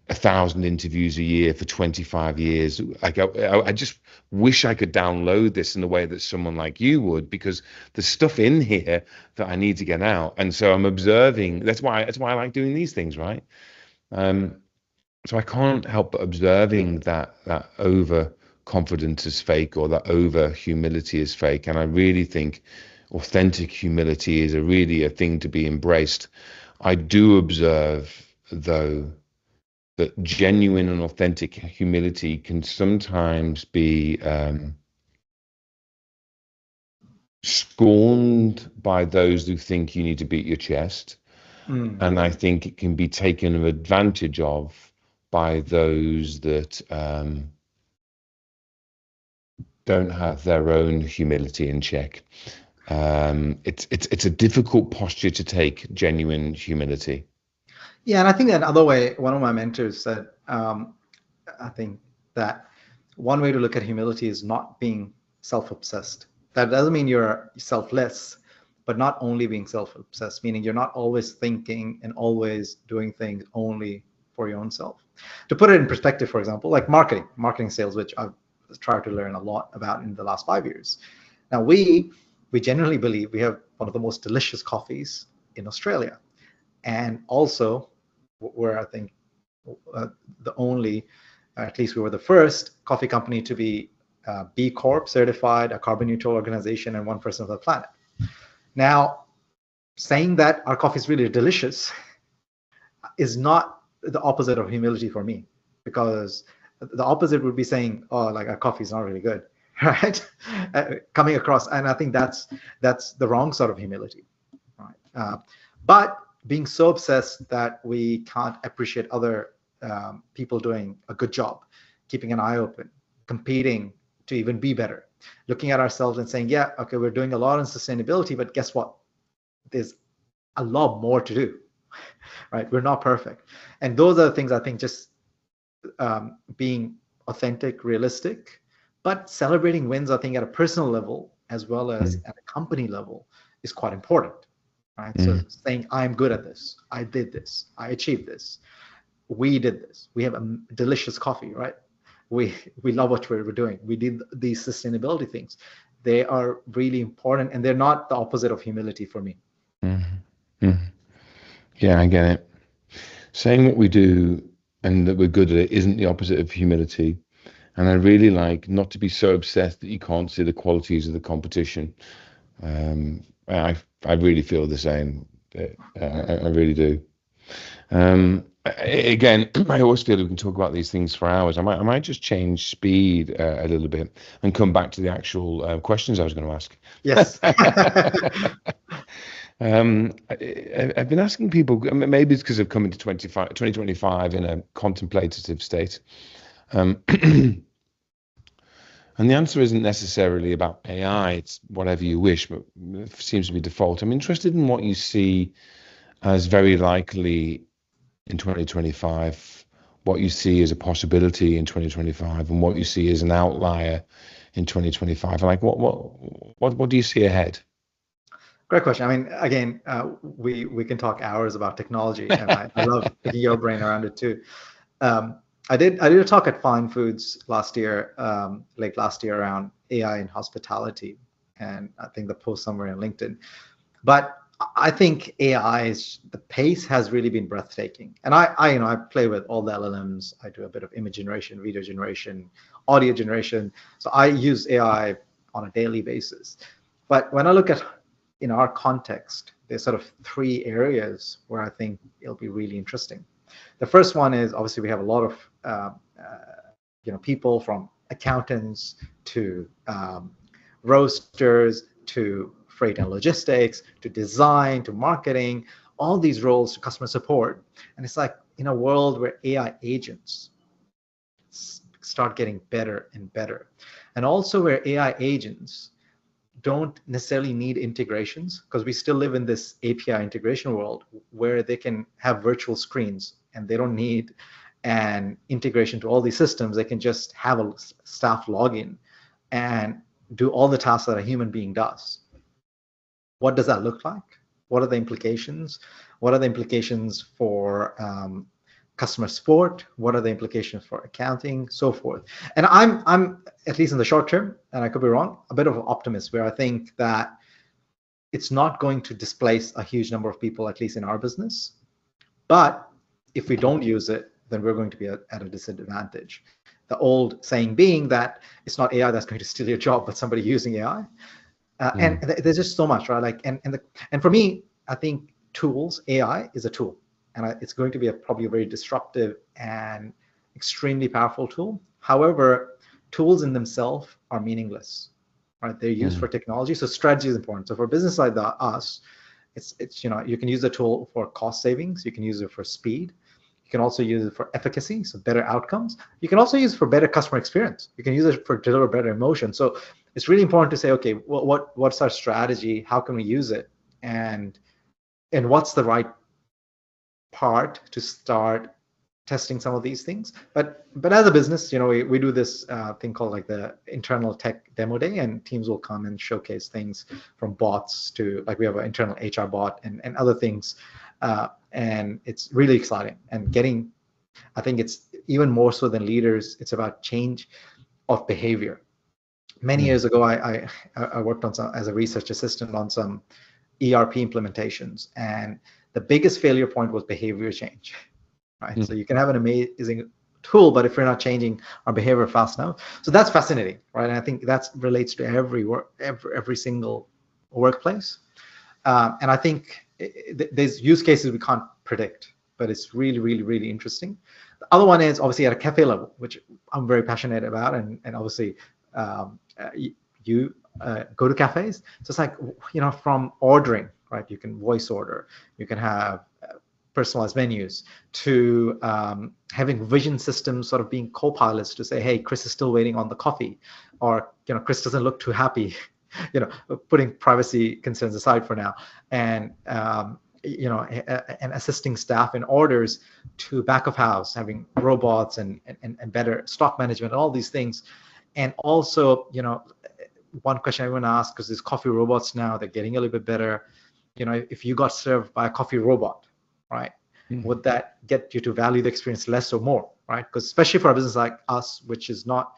S1: 1,000 interviews a year for 25 years. Like, I just wish I could download this in the way that someone like you would, because there's stuff in here that I need to get out. And so I'm observing. That's why I like doing these things, right? So I can't help but observing that overconfidence is fake, or that over humility is fake. And I really think authentic humility is really a thing to be embraced. I do observe, though, that genuine and authentic humility can sometimes be scorned by those who think you need to beat your chest. And I think it can be taken advantage of by those that don't have their own humility in check. It's a difficult posture to take, genuine humility.
S2: Yeah, and I think another way, one of my mentors said, I think that one way to look at humility is not being self-obsessed. That doesn't mean you're selfless, but not only being self-obsessed, meaning you're not always thinking and always doing things only for your own self. To put it in perspective, for example, like marketing sales, which I've tried to learn a lot about in the last 5 years. Now, we generally believe we have one of the most delicious coffees in Australia. And also, we're, I think, the only, at least we were the first coffee company to be B Corp certified, a carbon neutral organization, and 1% of the planet. Now, saying that our coffee is really delicious is not the opposite of humility for me, because the opposite would be saying, oh, like our coffee is not really good, right? Coming across, and I think that's the wrong sort of humility, right? But being so obsessed that we can't appreciate other people doing a good job, keeping an eye open, competing to even be better, looking at ourselves and saying, yeah, okay, we're doing a lot in sustainability, but guess what? There's a lot more to do, right? We're not perfect. And those are the things I think, just being authentic, realistic, but celebrating wins, I think, at a personal level as well as at a company level is quite important, right? So saying, I'm good at this, I did this, I achieved this, we did this, we have a delicious coffee, right? We love what we're doing, we did these sustainability things. They are really important, and they're not the opposite of humility for me.
S1: Yeah, I get it. Saying what we do and that we're good at it isn't the opposite of humility. And I really like not to be so obsessed that you can't see the qualities of the competition. I really feel the same. I really do. Again, I always feel we can talk about these things for hours. I might just change speed a little bit and come back to the actual questions I was going to ask.
S2: Yes.
S1: I've been asking people, maybe it's because I've come into 2025 in a contemplative state. And the answer isn't necessarily about AI, it's whatever you wish, but it seems to be default. I'm interested in what you see as very likely in 2025, what you see as a possibility in 2025, and what you see as an outlier in 2025. Like, what do you see ahead?
S2: Great question. I mean, again, we can talk hours about technology, and I love picking your brain around it too. I did a talk at Fine Foods last year, late last year, around AI in hospitality, and I think the post somewhere in LinkedIn. But I think the pace has really been breathtaking. And I play with all the LLMs. I do a bit of image generation, video generation, audio generation. So I use AI on a daily basis. But when I look at in our context, there's sort of three areas where I think it'll be really interesting. The first one is, obviously, we have a lot of people, from accountants to roasters to freight and logistics to design to marketing, all these roles, to customer support. And it's like, in a world where AI agents start getting better and better, and also where AI agents don't necessarily need integrations, because we still live in this API integration world where they can have virtual screens and they don't need an integration to all these systems. They can just have a staff login and do all the tasks that a human being does. What does that look like? What are the implications? What are the implications for customer support? What are the implications for accounting, so forth? And I'm at least in the short term, and I could be wrong, a bit of an optimist, where I think that it's not going to displace a huge number of people, at least in our business. But if we don't use it, then we're going to be at a disadvantage. The old saying being that it's not AI that's going to steal your job, but somebody using AI. And there's just so much, right? Like, and for me, I think tools, AI is a tool, and it's going to be probably a very disruptive and extremely powerful tool. However, tools in themselves are meaningless, right? They're used for technology, so strategy is important. So for business like us, it's you can use the tool for cost savings, you can use it for speed, you can also use it for efficacy, so better outcomes. You can also use it for better customer experience. You can use it for deliver better emotion. So it's really important to say, okay, what's our strategy? How can we use it? And what's the right part to start testing some of these things. But as a business, we do this thing called like the internal tech demo day, and teams will come and showcase things from bots to, like, we have an internal HR bot and other things. And it's really exciting, and I think it's even more so than leaders, it's about change of behavior. Many years ago, I worked on as a research assistant on some ERP implementations, and the biggest failure point was behavior change. Right? So you can have an amazing tool, but if you're not changing our behavior fast enough, so that's fascinating, right? And I think that relates to every single workplace. And I think there's use cases we can't predict, but it's really, really, really interesting. The other one is obviously at a cafe level, which I'm very passionate about, and obviously you go to cafes, so it's like, from ordering, right? You can voice order, you can have personalized menus, to having vision systems sort of being co-pilots to say, hey, Chris is still waiting on the coffee, or Chris doesn't look too happy, putting privacy concerns aside for now, and and assisting staff in orders, to back of house, having robots and better stock management, and all these things. And also, one question I want to ask, because there's coffee robots now, they're getting a little bit better. If you got served by a coffee robot, right, would that get you to value the experience less or more, right? Because especially for a business like us, which is not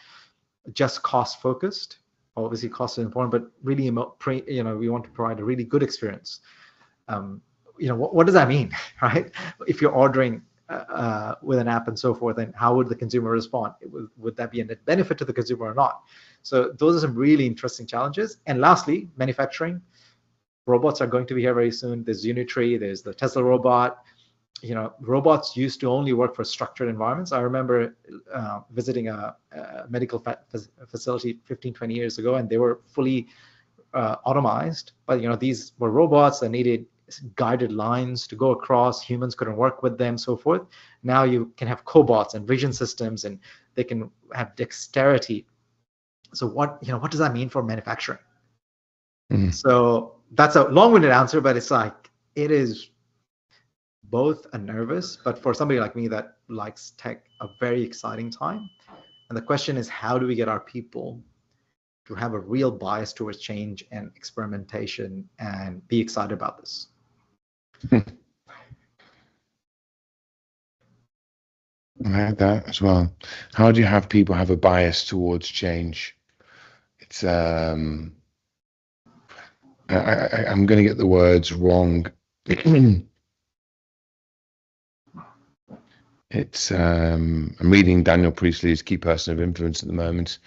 S2: just cost focused, obviously cost is important, but really, we want to provide a really good experience. What does that mean, right? If you're ordering with an app and so forth, then how would the consumer respond? Would that be a net benefit to the consumer or not? So those are some really interesting challenges. And lastly, manufacturing. Robots are going to be here very soon. There's Unitree, there's the Tesla robot. Robots used to only work for structured environments. I remember visiting a medical facility 15, 20 years ago, and they were fully automized. But, these were robots that needed guided lines to go across. Humans couldn't work with them, so forth. Now you can have cobots and vision systems, and they can have dexterity. So what does that mean for manufacturing? So that's a long-winded answer, but it's like, it is both a nervous, but for somebody like me that likes tech, a very exciting time. And the question is, how do we get our people to have a real bias towards change and experimentation and be excited about this?
S1: I had that as well. How do you have people have a bias towards change? It's I'm going to get the words wrong. It's I'm reading Daniel Priestley's Key Person of Influence at the moment,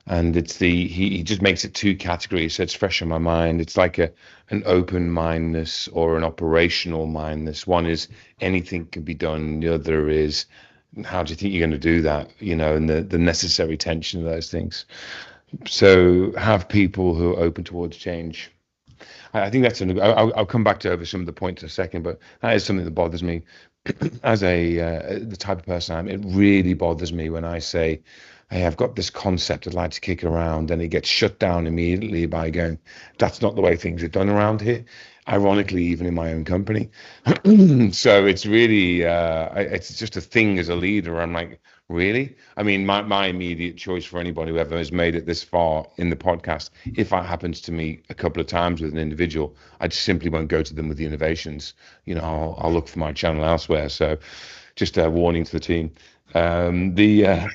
S1: and it's he just makes it two categories, so it's fresh in my mind. It's like an open mindedness or an operational mindedness. One is anything can be done. The other is, how do you think you're going to do that? And the necessary tension of those things. So have people who are open towards change. I think that's I'll come back to over some of the points in a second, but that is something that bothers me as the type of person I am. It really bothers me when I say, hey, I've got this concept I'd like to kick around, and it gets shut down immediately by going, that's not the way things are done around here. Ironically, even in my own company. So it's really, it's just a thing as a leader. I'm like, really? I mean, my immediate choice for anybody who ever has made it this far in the podcast, if that happens to me a couple of times with an individual, I just simply won't go to them with the innovations. I'll look for my channel elsewhere. So just a warning to the team. So we're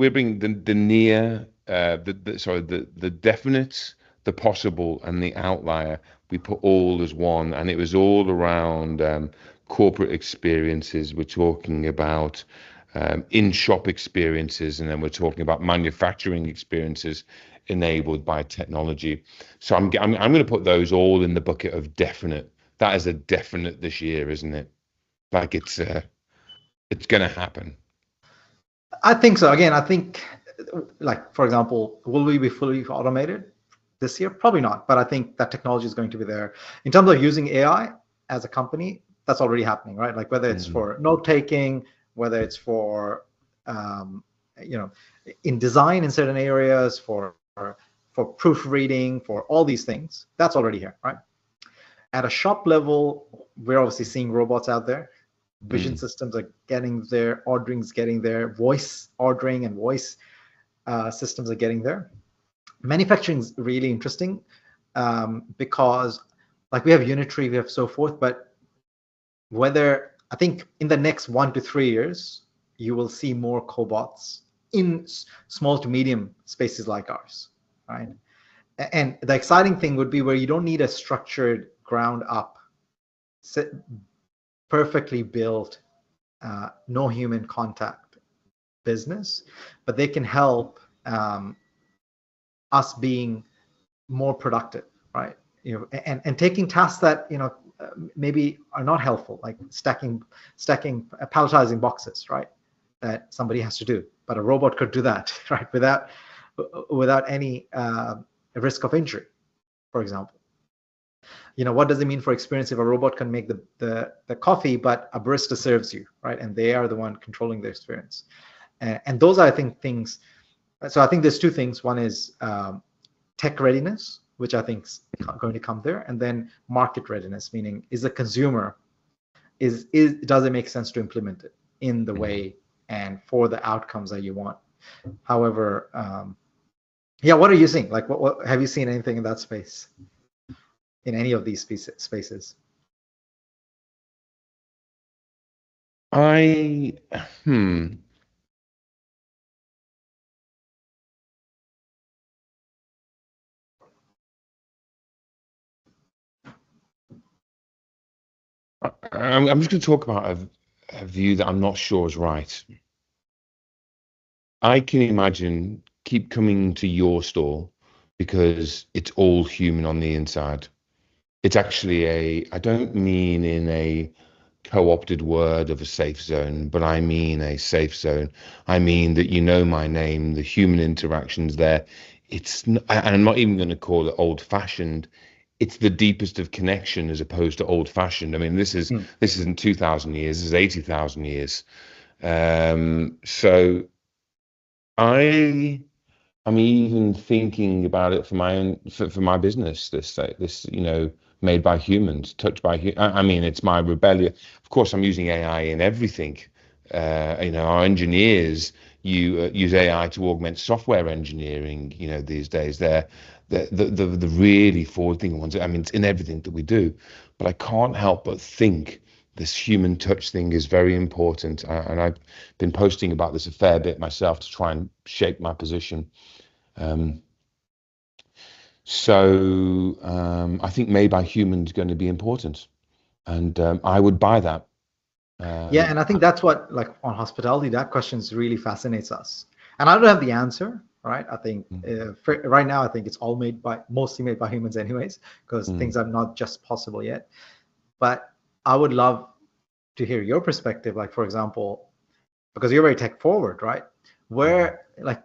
S1: bringing the near, the definite, the possible, and the outlier. We put all as one, and it was all around corporate experiences. We're talking about in-shop experiences, and then we're talking about manufacturing experiences enabled by technology. So I'm going to put those all in the bucket of definite. That is a definite this year, isn't it? Like it's going to happen.
S2: I think so. Again, I think, like, for example, will we be fully automated this year? Probably not, but I think that technology is going to be there. In terms of using AI as a company, that's already happening, right? Like whether it's for note taking, whether it's for, you know, in design in certain areas, for proofreading, for all these things, that's already here, right? At a shop level, we're obviously seeing robots out there. Vision systems are getting there, ordering's getting there, voice ordering and voice systems are getting there. Manufacturing is really interesting because, like, we have Unitary, we have so forth, but whether, I think in the next 1 to 3 years, you will see more cobots in small to medium spaces like ours, right? And the exciting thing would be where you don't need a structured ground up, perfectly built, no human contact business, but they can help us being more productive, right? You know, and taking tasks that, you know, maybe are not helpful, like stacking, palletizing boxes, right? That somebody has to do, but a robot could do that, right? Without any risk of injury, for example. You know, what does it mean for experience if a robot can make the coffee, but a barista serves you, right? And they are the one controlling the experience. And those are, I think, things. So I think there's two things. One is tech readiness, which I think is going to come there, and then market readiness, meaning is the consumer, does it make sense to implement it in the way and for the outcomes that you want? However, yeah, what are you seeing? Like, what have you seen anything in that space? In any of these spaces?
S1: I'm just going to talk about a view that I'm not sure is right. I can imagine keep coming to your store because it's all human on the inside. It's actually I don't mean in a co-opted word of a safe zone, but I mean a safe zone. I mean that you know my name, the human interactions there. And I'm not even going to call it old-fashioned. It's the deepest of connection as opposed to old-fashioned. I mean, this isn't 2,000 years, this is 80,000 years. So I I'm even thinking about it for my own for my business. This made by humans, touched by I mean, it's my rebellion. Of course, I'm using AI in everything. Our engineers use AI to augment software engineering. These days they're the really forward-thinking ones. I mean, it's in everything that we do. But I can't help but think this human touch thing is very important, and I've been posting about this a fair bit myself to try and shape my position. Um, I think made by humans is going to be important, and I would buy that.
S2: Yeah, and I think that's what, like, on hospitality, that question really fascinates us. And I don't have the answer, right? I think right now, I think it's all mostly made by humans anyways, because things are not just possible yet. But I would love to hear your perspective, like, for example, because you're very tech forward, right? Where, like,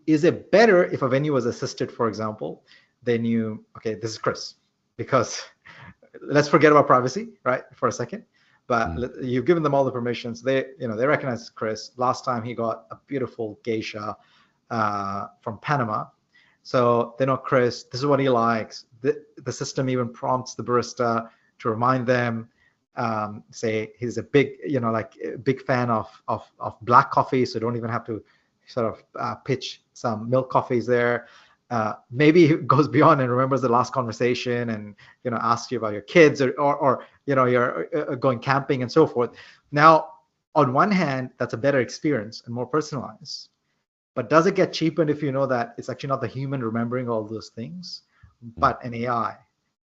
S2: is it better if a venue was assisted, for example, then okay, this is Chris, because let's forget about privacy, right, for a second. But you've given them all the permissions. They recognize Chris. Last time he got a beautiful geisha from Panama. So they know Chris, this is what he likes. The system even prompts the barista to remind them, say he's a big, big fan of black coffee, so don't even have to sort of pitch some milk coffees there. Maybe he goes beyond and remembers the last conversation and asks you about your kids or you're going camping and so forth. Now, on one hand, that's a better experience and more personalized. But does it get cheapened if you know that it's actually not the human remembering all those things, but an AI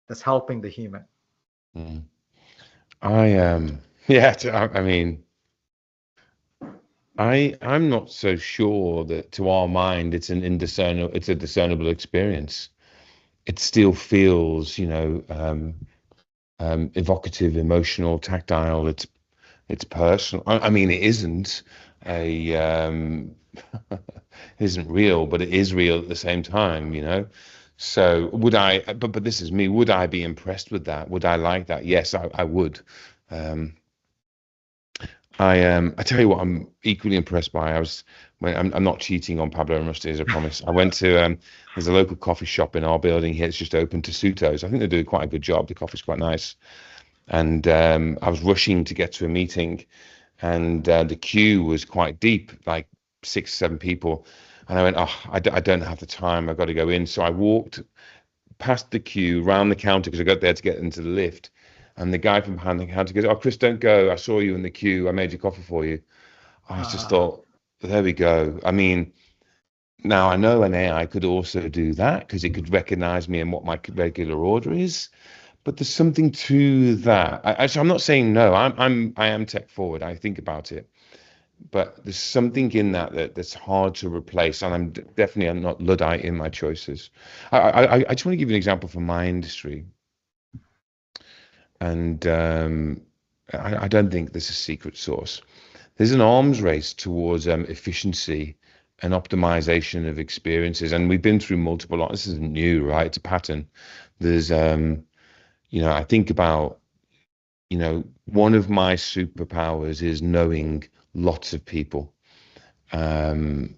S2: that's helping the human?
S1: Yeah. I mean, I'm not so sure that to our mind it's a discernible experience. It still feels, evocative, emotional, tactile. It's personal. I mean, it isn't a isn't real, but it is real at the same time, So would I? But this is me. Would I be impressed with that? Would I like that? Yes, I would. Um, I tell you what, I'm equally impressed by. I'm not cheating on Pablo and Rusty, as I promised. I went to there's a local coffee shop in our building here. It's just open to Sutos. I think they do quite a good job. The coffee's quite nice. And I was rushing to get to a meeting, and the queue was quite deep, like 6, 7 people. And I went, oh, I don't have the time. I've got to go in. So I walked past the queue, round the counter, because I got there to get into the lift. And the guy from behind the counter goes, "Oh, Chris, don't go. I saw you in the queue. I made your coffee for you." I just
S2: Uh,
S1: thought, there we go. I mean, now I know an AI could also do that because it could recognize me and what my regular order is. But there's something to that. So I'm not saying no. I am tech forward. I think about it, but there's something in that's hard to replace. And I'm not Luddite in my choices. I just want to give you an example from my industry, and I don't think there's a secret sauce. There's an arms race towards efficiency and optimization of experiences, and we've been through multiple. This isn't new, right? It's a pattern. There's I think about one of my superpowers is knowing lots of people. Um,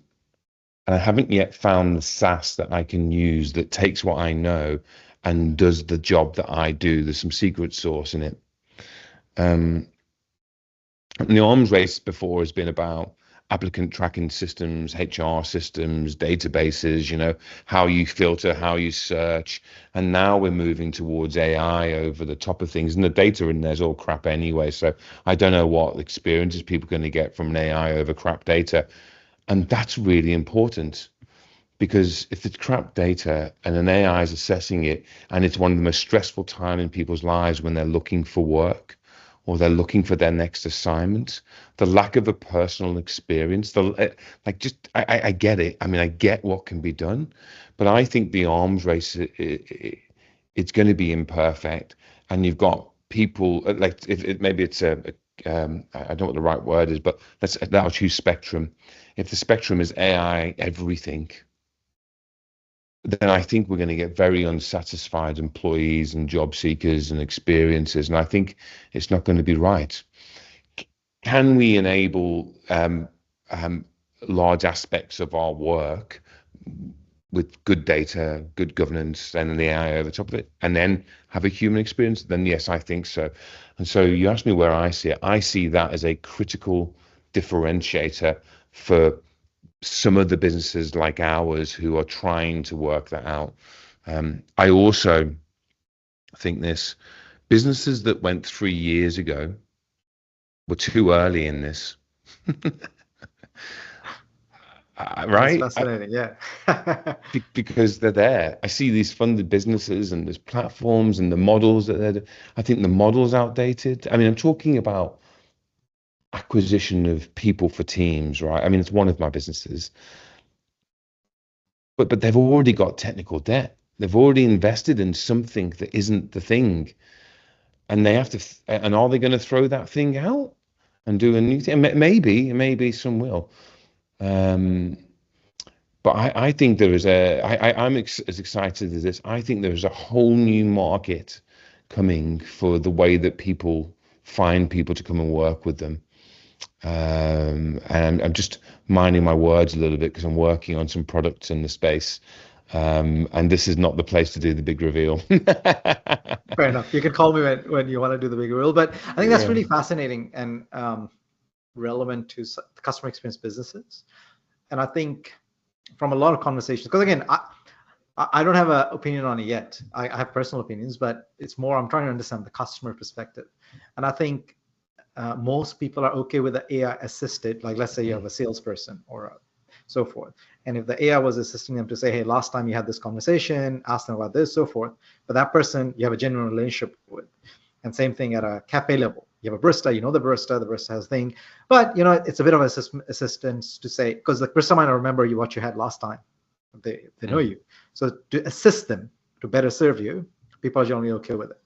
S1: and I haven't yet found the SaaS that I can use that takes what I know and does the job that I do. There's some secret sauce in it. Um, and the arms race before has been about applicant tracking systems, HR systems, databases, how you filter, how you search. And now we're moving towards AI over the top of things. And the data in there's all crap anyway. So I don't know what experiences people are going to get from an AI over crap data. And that's really important because if it's crap data and an AI is assessing it, and it's one of the most stressful time in people's lives when they're looking for work or they're looking for their next assignment, the lack of a personal experience, I get it. I mean, I get what can be done, but I think the arms race, it's going to be imperfect, and you've got people like maybe it's I don't know what the right word is, but I'll choose spectrum. If the spectrum is AI everything, then I think we're going to get very unsatisfied employees and job seekers and experiences. And I think it's not going to be right. Can we enable large aspects of our work with good data, good governance, and the AI over top of it, and then have a human experience? Then yes, I think so. And so you asked me where I see it. I see that as a critical differentiator for some of the businesses like ours who are trying to work that out. I also think this businesses that went 3 years ago were too early in this,
S2: that's
S1: right?
S2: fascinating. Yeah.
S1: Because they're there. I see these funded businesses and there's platforms and the models I think the model's outdated. I mean, I'm talking about acquisition of people for teams, right? I mean, it's one of my businesses, but they've already got technical debt. They've already invested in something that isn't the thing, and they have to. And are they going to throw that thing out and do a new thing? Maybe some will. Um, but I think there is as excited as this. I think there is a whole new market coming for the way that people find people to come and work with them. And I'm just minding my words a little bit because I'm working on some products in the space. And this is not the place to do the big reveal.
S2: Fair enough. You can call me when you want to do the big reel, but I think that's
S1: Yeah.
S2: really fascinating and relevant to customer experience businesses. And I think from a lot of conversations, because again, I don't have an opinion on it yet. I have personal opinions, but it's more I'm trying to understand the customer perspective. And I think most people are okay with the AI assisted, like let's say you have a salesperson or so forth. And if the AI was assisting them to say, hey, last time you had this conversation, ask them about this, so forth. But that person you have a genuine relationship with. And same thing at a cafe level. You have a barista, the barista has a thing, but it's a bit of assistance to say, because the barista might not remember what you had last time. They know you. So to assist them to better serve you, people are generally okay with it.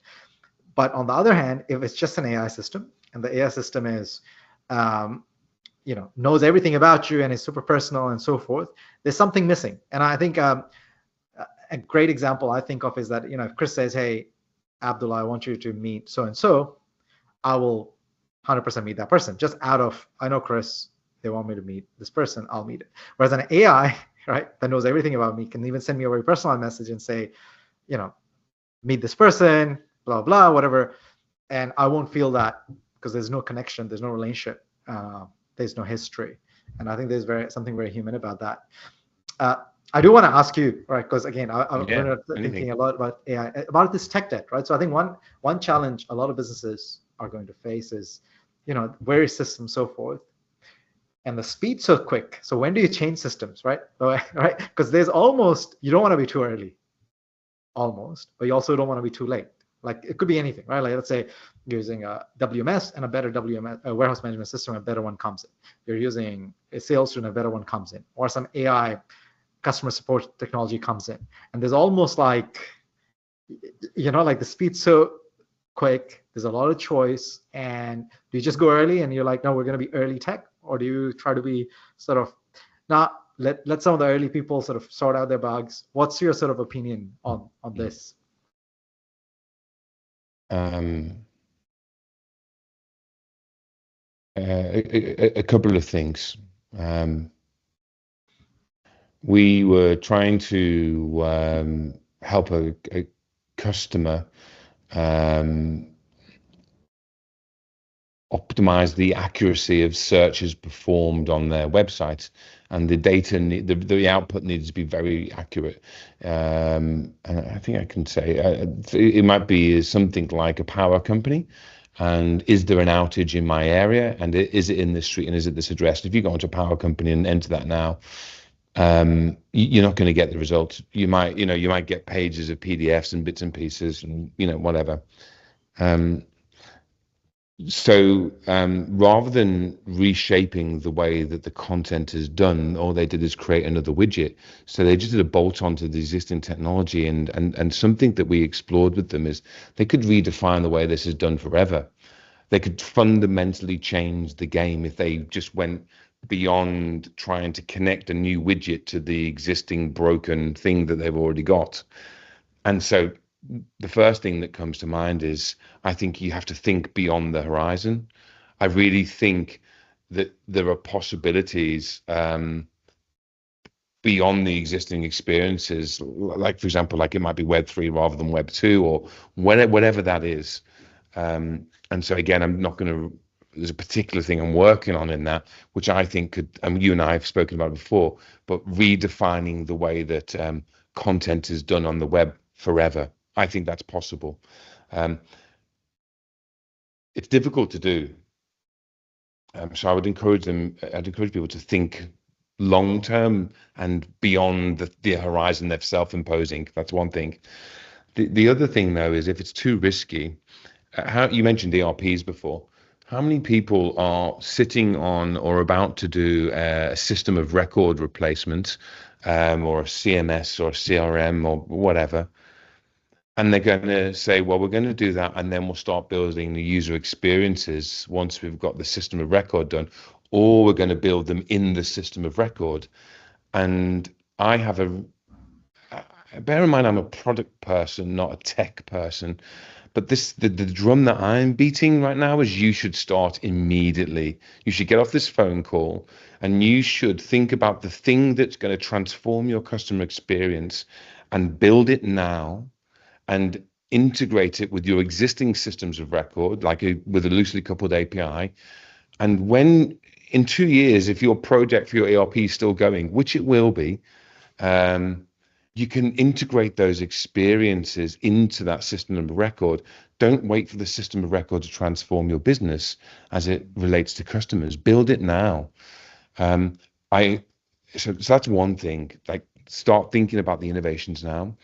S2: But on the other hand, if it's just an AI system and the AI system is, knows everything about you and is super personal and so forth, there's something missing. And I think a great example I think of is that, if Chris says, hey, Abdullah, I want you to meet so-and-so, I will 100% meet that person. Just out of, I know Chris, they want me to meet this person, I'll meet it. Whereas an AI, right, that knows everything about me can even send me a very personalized message and say, meet this person, blah, blah, whatever. And I won't feel that because there's no connection, there's no relationship, there's no history. And I think there's something very human about that. I do want to ask you, right, because again, I'm thinking a lot about AI, about this tech debt, right? So I think one challenge a lot of businesses are going to face is, various systems, so forth, and the speed so quick. So when do you change systems, right? Right? Because there's you don't want to be too early, almost, but you also don't want to be too late. Like it could be anything, right? Like let's say you're using a WMS and a better WMS, a warehouse management system, a better one comes in. You're using a sales tool and a better one comes in, or some AI customer support technology comes in. And there's almost like, like the speed so quick, there's a lot of choice. And do you just go early and you're like, no, we're going to be early tech? Or do you try to be sort of, let some of the early people sort of sort out their bugs? What's your sort of opinion on this?
S1: A couple of things. We were trying to help a customer optimize the accuracy of searches performed on their website, and the data, the output needed to be very accurate. And I think I can say it might be something like a power company. And is there an outage in my area? And is it in this street? And is it this address? If you go into a power company and enter that now, you're not going to get the results. You might get pages of PDFs and bits and pieces and, whatever. So rather than reshaping the way that the content is done, all they did is create another widget. So they just did a bolt onto the existing technology, and something that we explored with them is they could redefine the way this is done forever. They could fundamentally change the game if they just went beyond trying to connect a new widget to the existing broken thing that they've already got. And so the first thing that comes to mind is, I think you have to think beyond the horizon. I really think that there are possibilities beyond the existing experiences, like, for example, like it might be Web 3 rather than Web 2 or whatever that is. And so again, there's a particular thing I'm working on in that, which I think could, you and I have spoken about before, but redefining the way that content is done on the web forever. I think that's possible. It's difficult to do. So I'd encourage people to think long term and beyond the horizon they're self-imposing. That's one thing. The other thing, though, is if it's too risky, how you mentioned ERPs before. How many people are sitting on or about to do a system of record replacement, or a CMS or a CRM or whatever? And they're going to say, well, we're going to do that, and then we'll start building the user experiences once we've got the system of record done, or we're going to build them in the system of record. And I have bear in mind, I'm a product person, not a tech person. But the drum that I'm beating right now is you should start immediately. You should get off this phone call and you should think about the thing that's going to transform your customer experience and build it now and integrate it with your existing systems of record, like with a loosely coupled API. And when in 2 years, if your project for your ERP is still going, which it will be, you can integrate those experiences into that system of record. Don't wait for the system of record to transform your business as it relates to customers. Build it now. So that's one thing. Like, start thinking about the innovations now.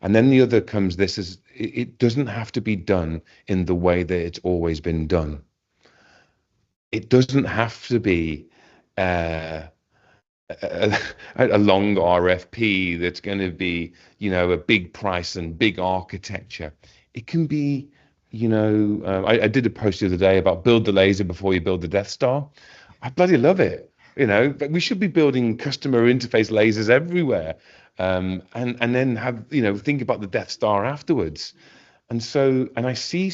S1: And then the other comes this is, it doesn't have to be done in the way that it's always been done. it doesn't have to be uh, a, a long RFP that's going to be, a big price and big architecture. It can be, I did a post the other day about build the laser before you build the Death Star. I bloody love it. But we should be building customer interface lasers everywhere, and then have, think about the Death Star afterwards. And I see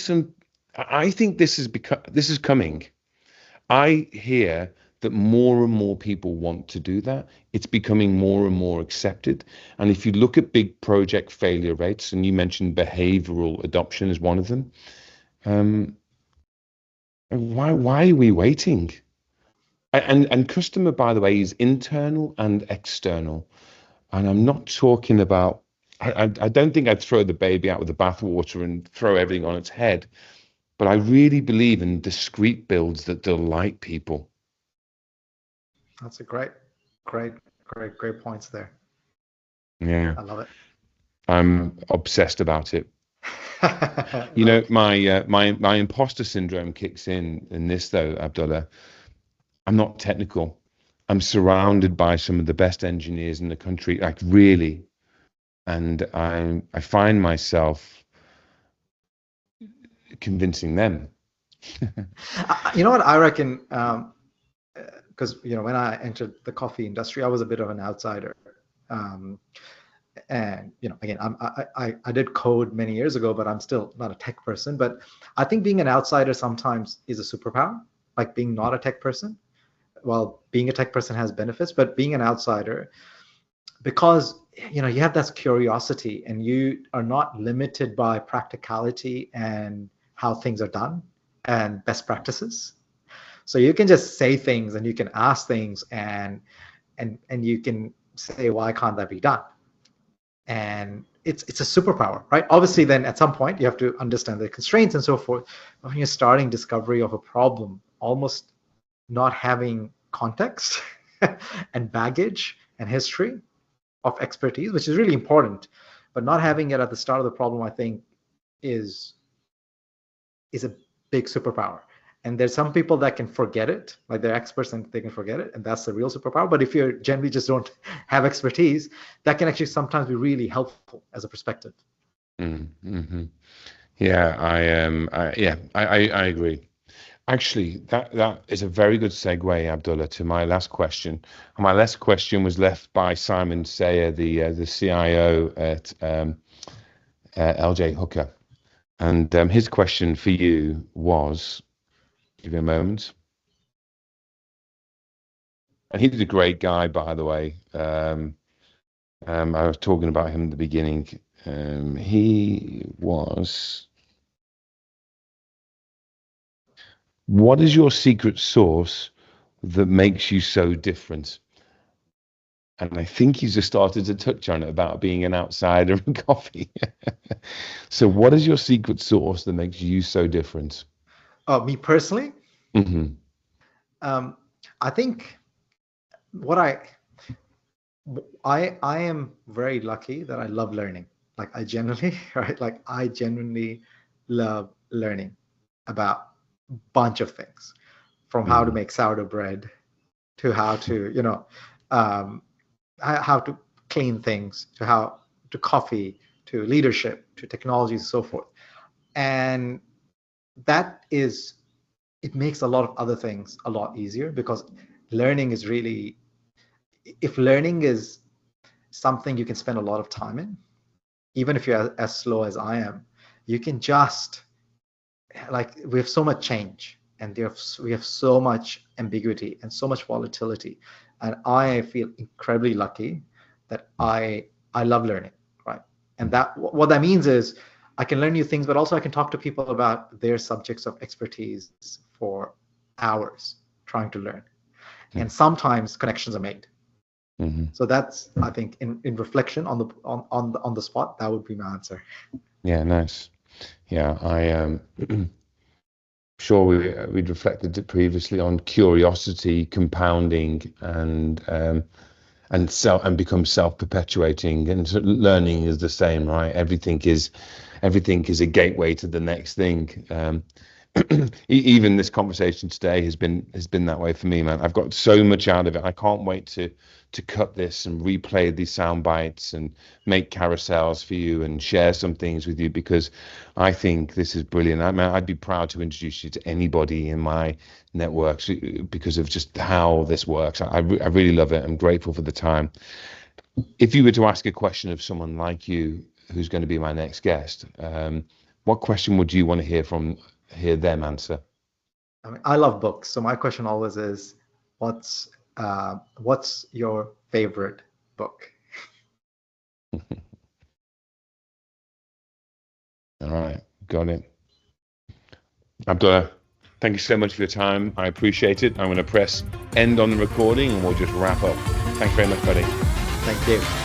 S1: I think this is coming. I hear that more and more people want to do that. It's becoming more and more accepted. And if you look at big project failure rates, and you mentioned behavioral adoption as one of them, why are we waiting? And customer, by the way, is internal and external. And I'm not talking about, I don't think I'd throw the baby out with the bathwater and throw everything on its head. But I really believe in discrete builds that delight people.
S2: That's a great points there.
S1: Yeah,
S2: I love it.
S1: I'm obsessed about it. My imposter syndrome kicks in this though, Abdullah. I'm not technical. I'm surrounded by some of the best engineers in the country, like really, and I find myself convincing them.
S2: You know what I reckon? Because when I entered the coffee industry, I was a bit of an outsider. And again, I did code many years ago, but I'm still not a tech person. But I think being an outsider sometimes is a superpower, like being not a tech person. Well, being a tech person has benefits, but being an outsider, because you have that curiosity and you are not limited by practicality and how things are done and best practices. So you can just say things and you can ask things and you can say, why can't that be done? And it's a superpower, right? Obviously, then at some point you have to understand the constraints and so forth. But when you're starting discovery of a problem, almost not having context and baggage and history of expertise, which is really important, but not having it at the start of the problem, I think, is a big superpower. And there's some people that can forget it, like they're experts and they can forget it, and that's the real superpower. But if you generally just don't have expertise, that can actually sometimes be really helpful as a perspective.
S1: Mm-hmm. Yeah, I agree. Actually, that is a very good segue, Abdullah, to my last question. And my last question was left by Simon Sayer, the CIO at LJ Hooker. And his question for you was, give me a moment. And he's a great guy, by the way. I was talking about him at the beginning. He was, what is your secret sauce that makes you so different? And I think he's just started to touch on it about being an outsider in coffee. So what is your secret sauce that makes you so different?
S2: Me personally,
S1: Mm-hmm.
S2: I think what I am very lucky that I love learning. Like I genuinely, right? Like I genuinely love learning about a bunch of things, from how to make sourdough bread to how to, how to clean things, to how to coffee, to leadership, to technology, and so forth. And it makes a lot of other things a lot easier, because learning is really, if learning is something you can spend a lot of time in, even if you're as slow as I am, you can just, like, we have so much change and we have so much ambiguity and so much volatility. And I feel incredibly lucky that I love learning, right? And that what that means is I can learn new things, but also I can talk to people about their subjects of expertise for hours trying to learn. And sometimes connections are made.
S1: Mm-hmm.
S2: So that's, I think, in reflection on the spot, that would be my answer.
S1: Yeah, nice. Yeah, I sure we'd reflected it previously on curiosity compounding and become self-perpetuating, and learning is the same, right? Everything is a gateway to the next thing. even this conversation today has been that way for me, man. I've got so much out of it. I can't wait to cut this and replay these sound bites and make carousels for you and share some things with you, because I think this is brilliant. I mean, I'd be proud to introduce you to anybody in my networks because of just how this works. I really love it. I'm grateful for the time. If you were to ask a question of someone like you who's going to be my next guest, what question would you want to hear them answer?
S2: I mean, I love books, so my question always is, what's your favorite book?
S1: All right, got it. Abdullah, thank you so much for your time. I appreciate it. I'm going to press end on the recording and we'll just wrap up. Thanks very much, buddy.
S2: Thank you.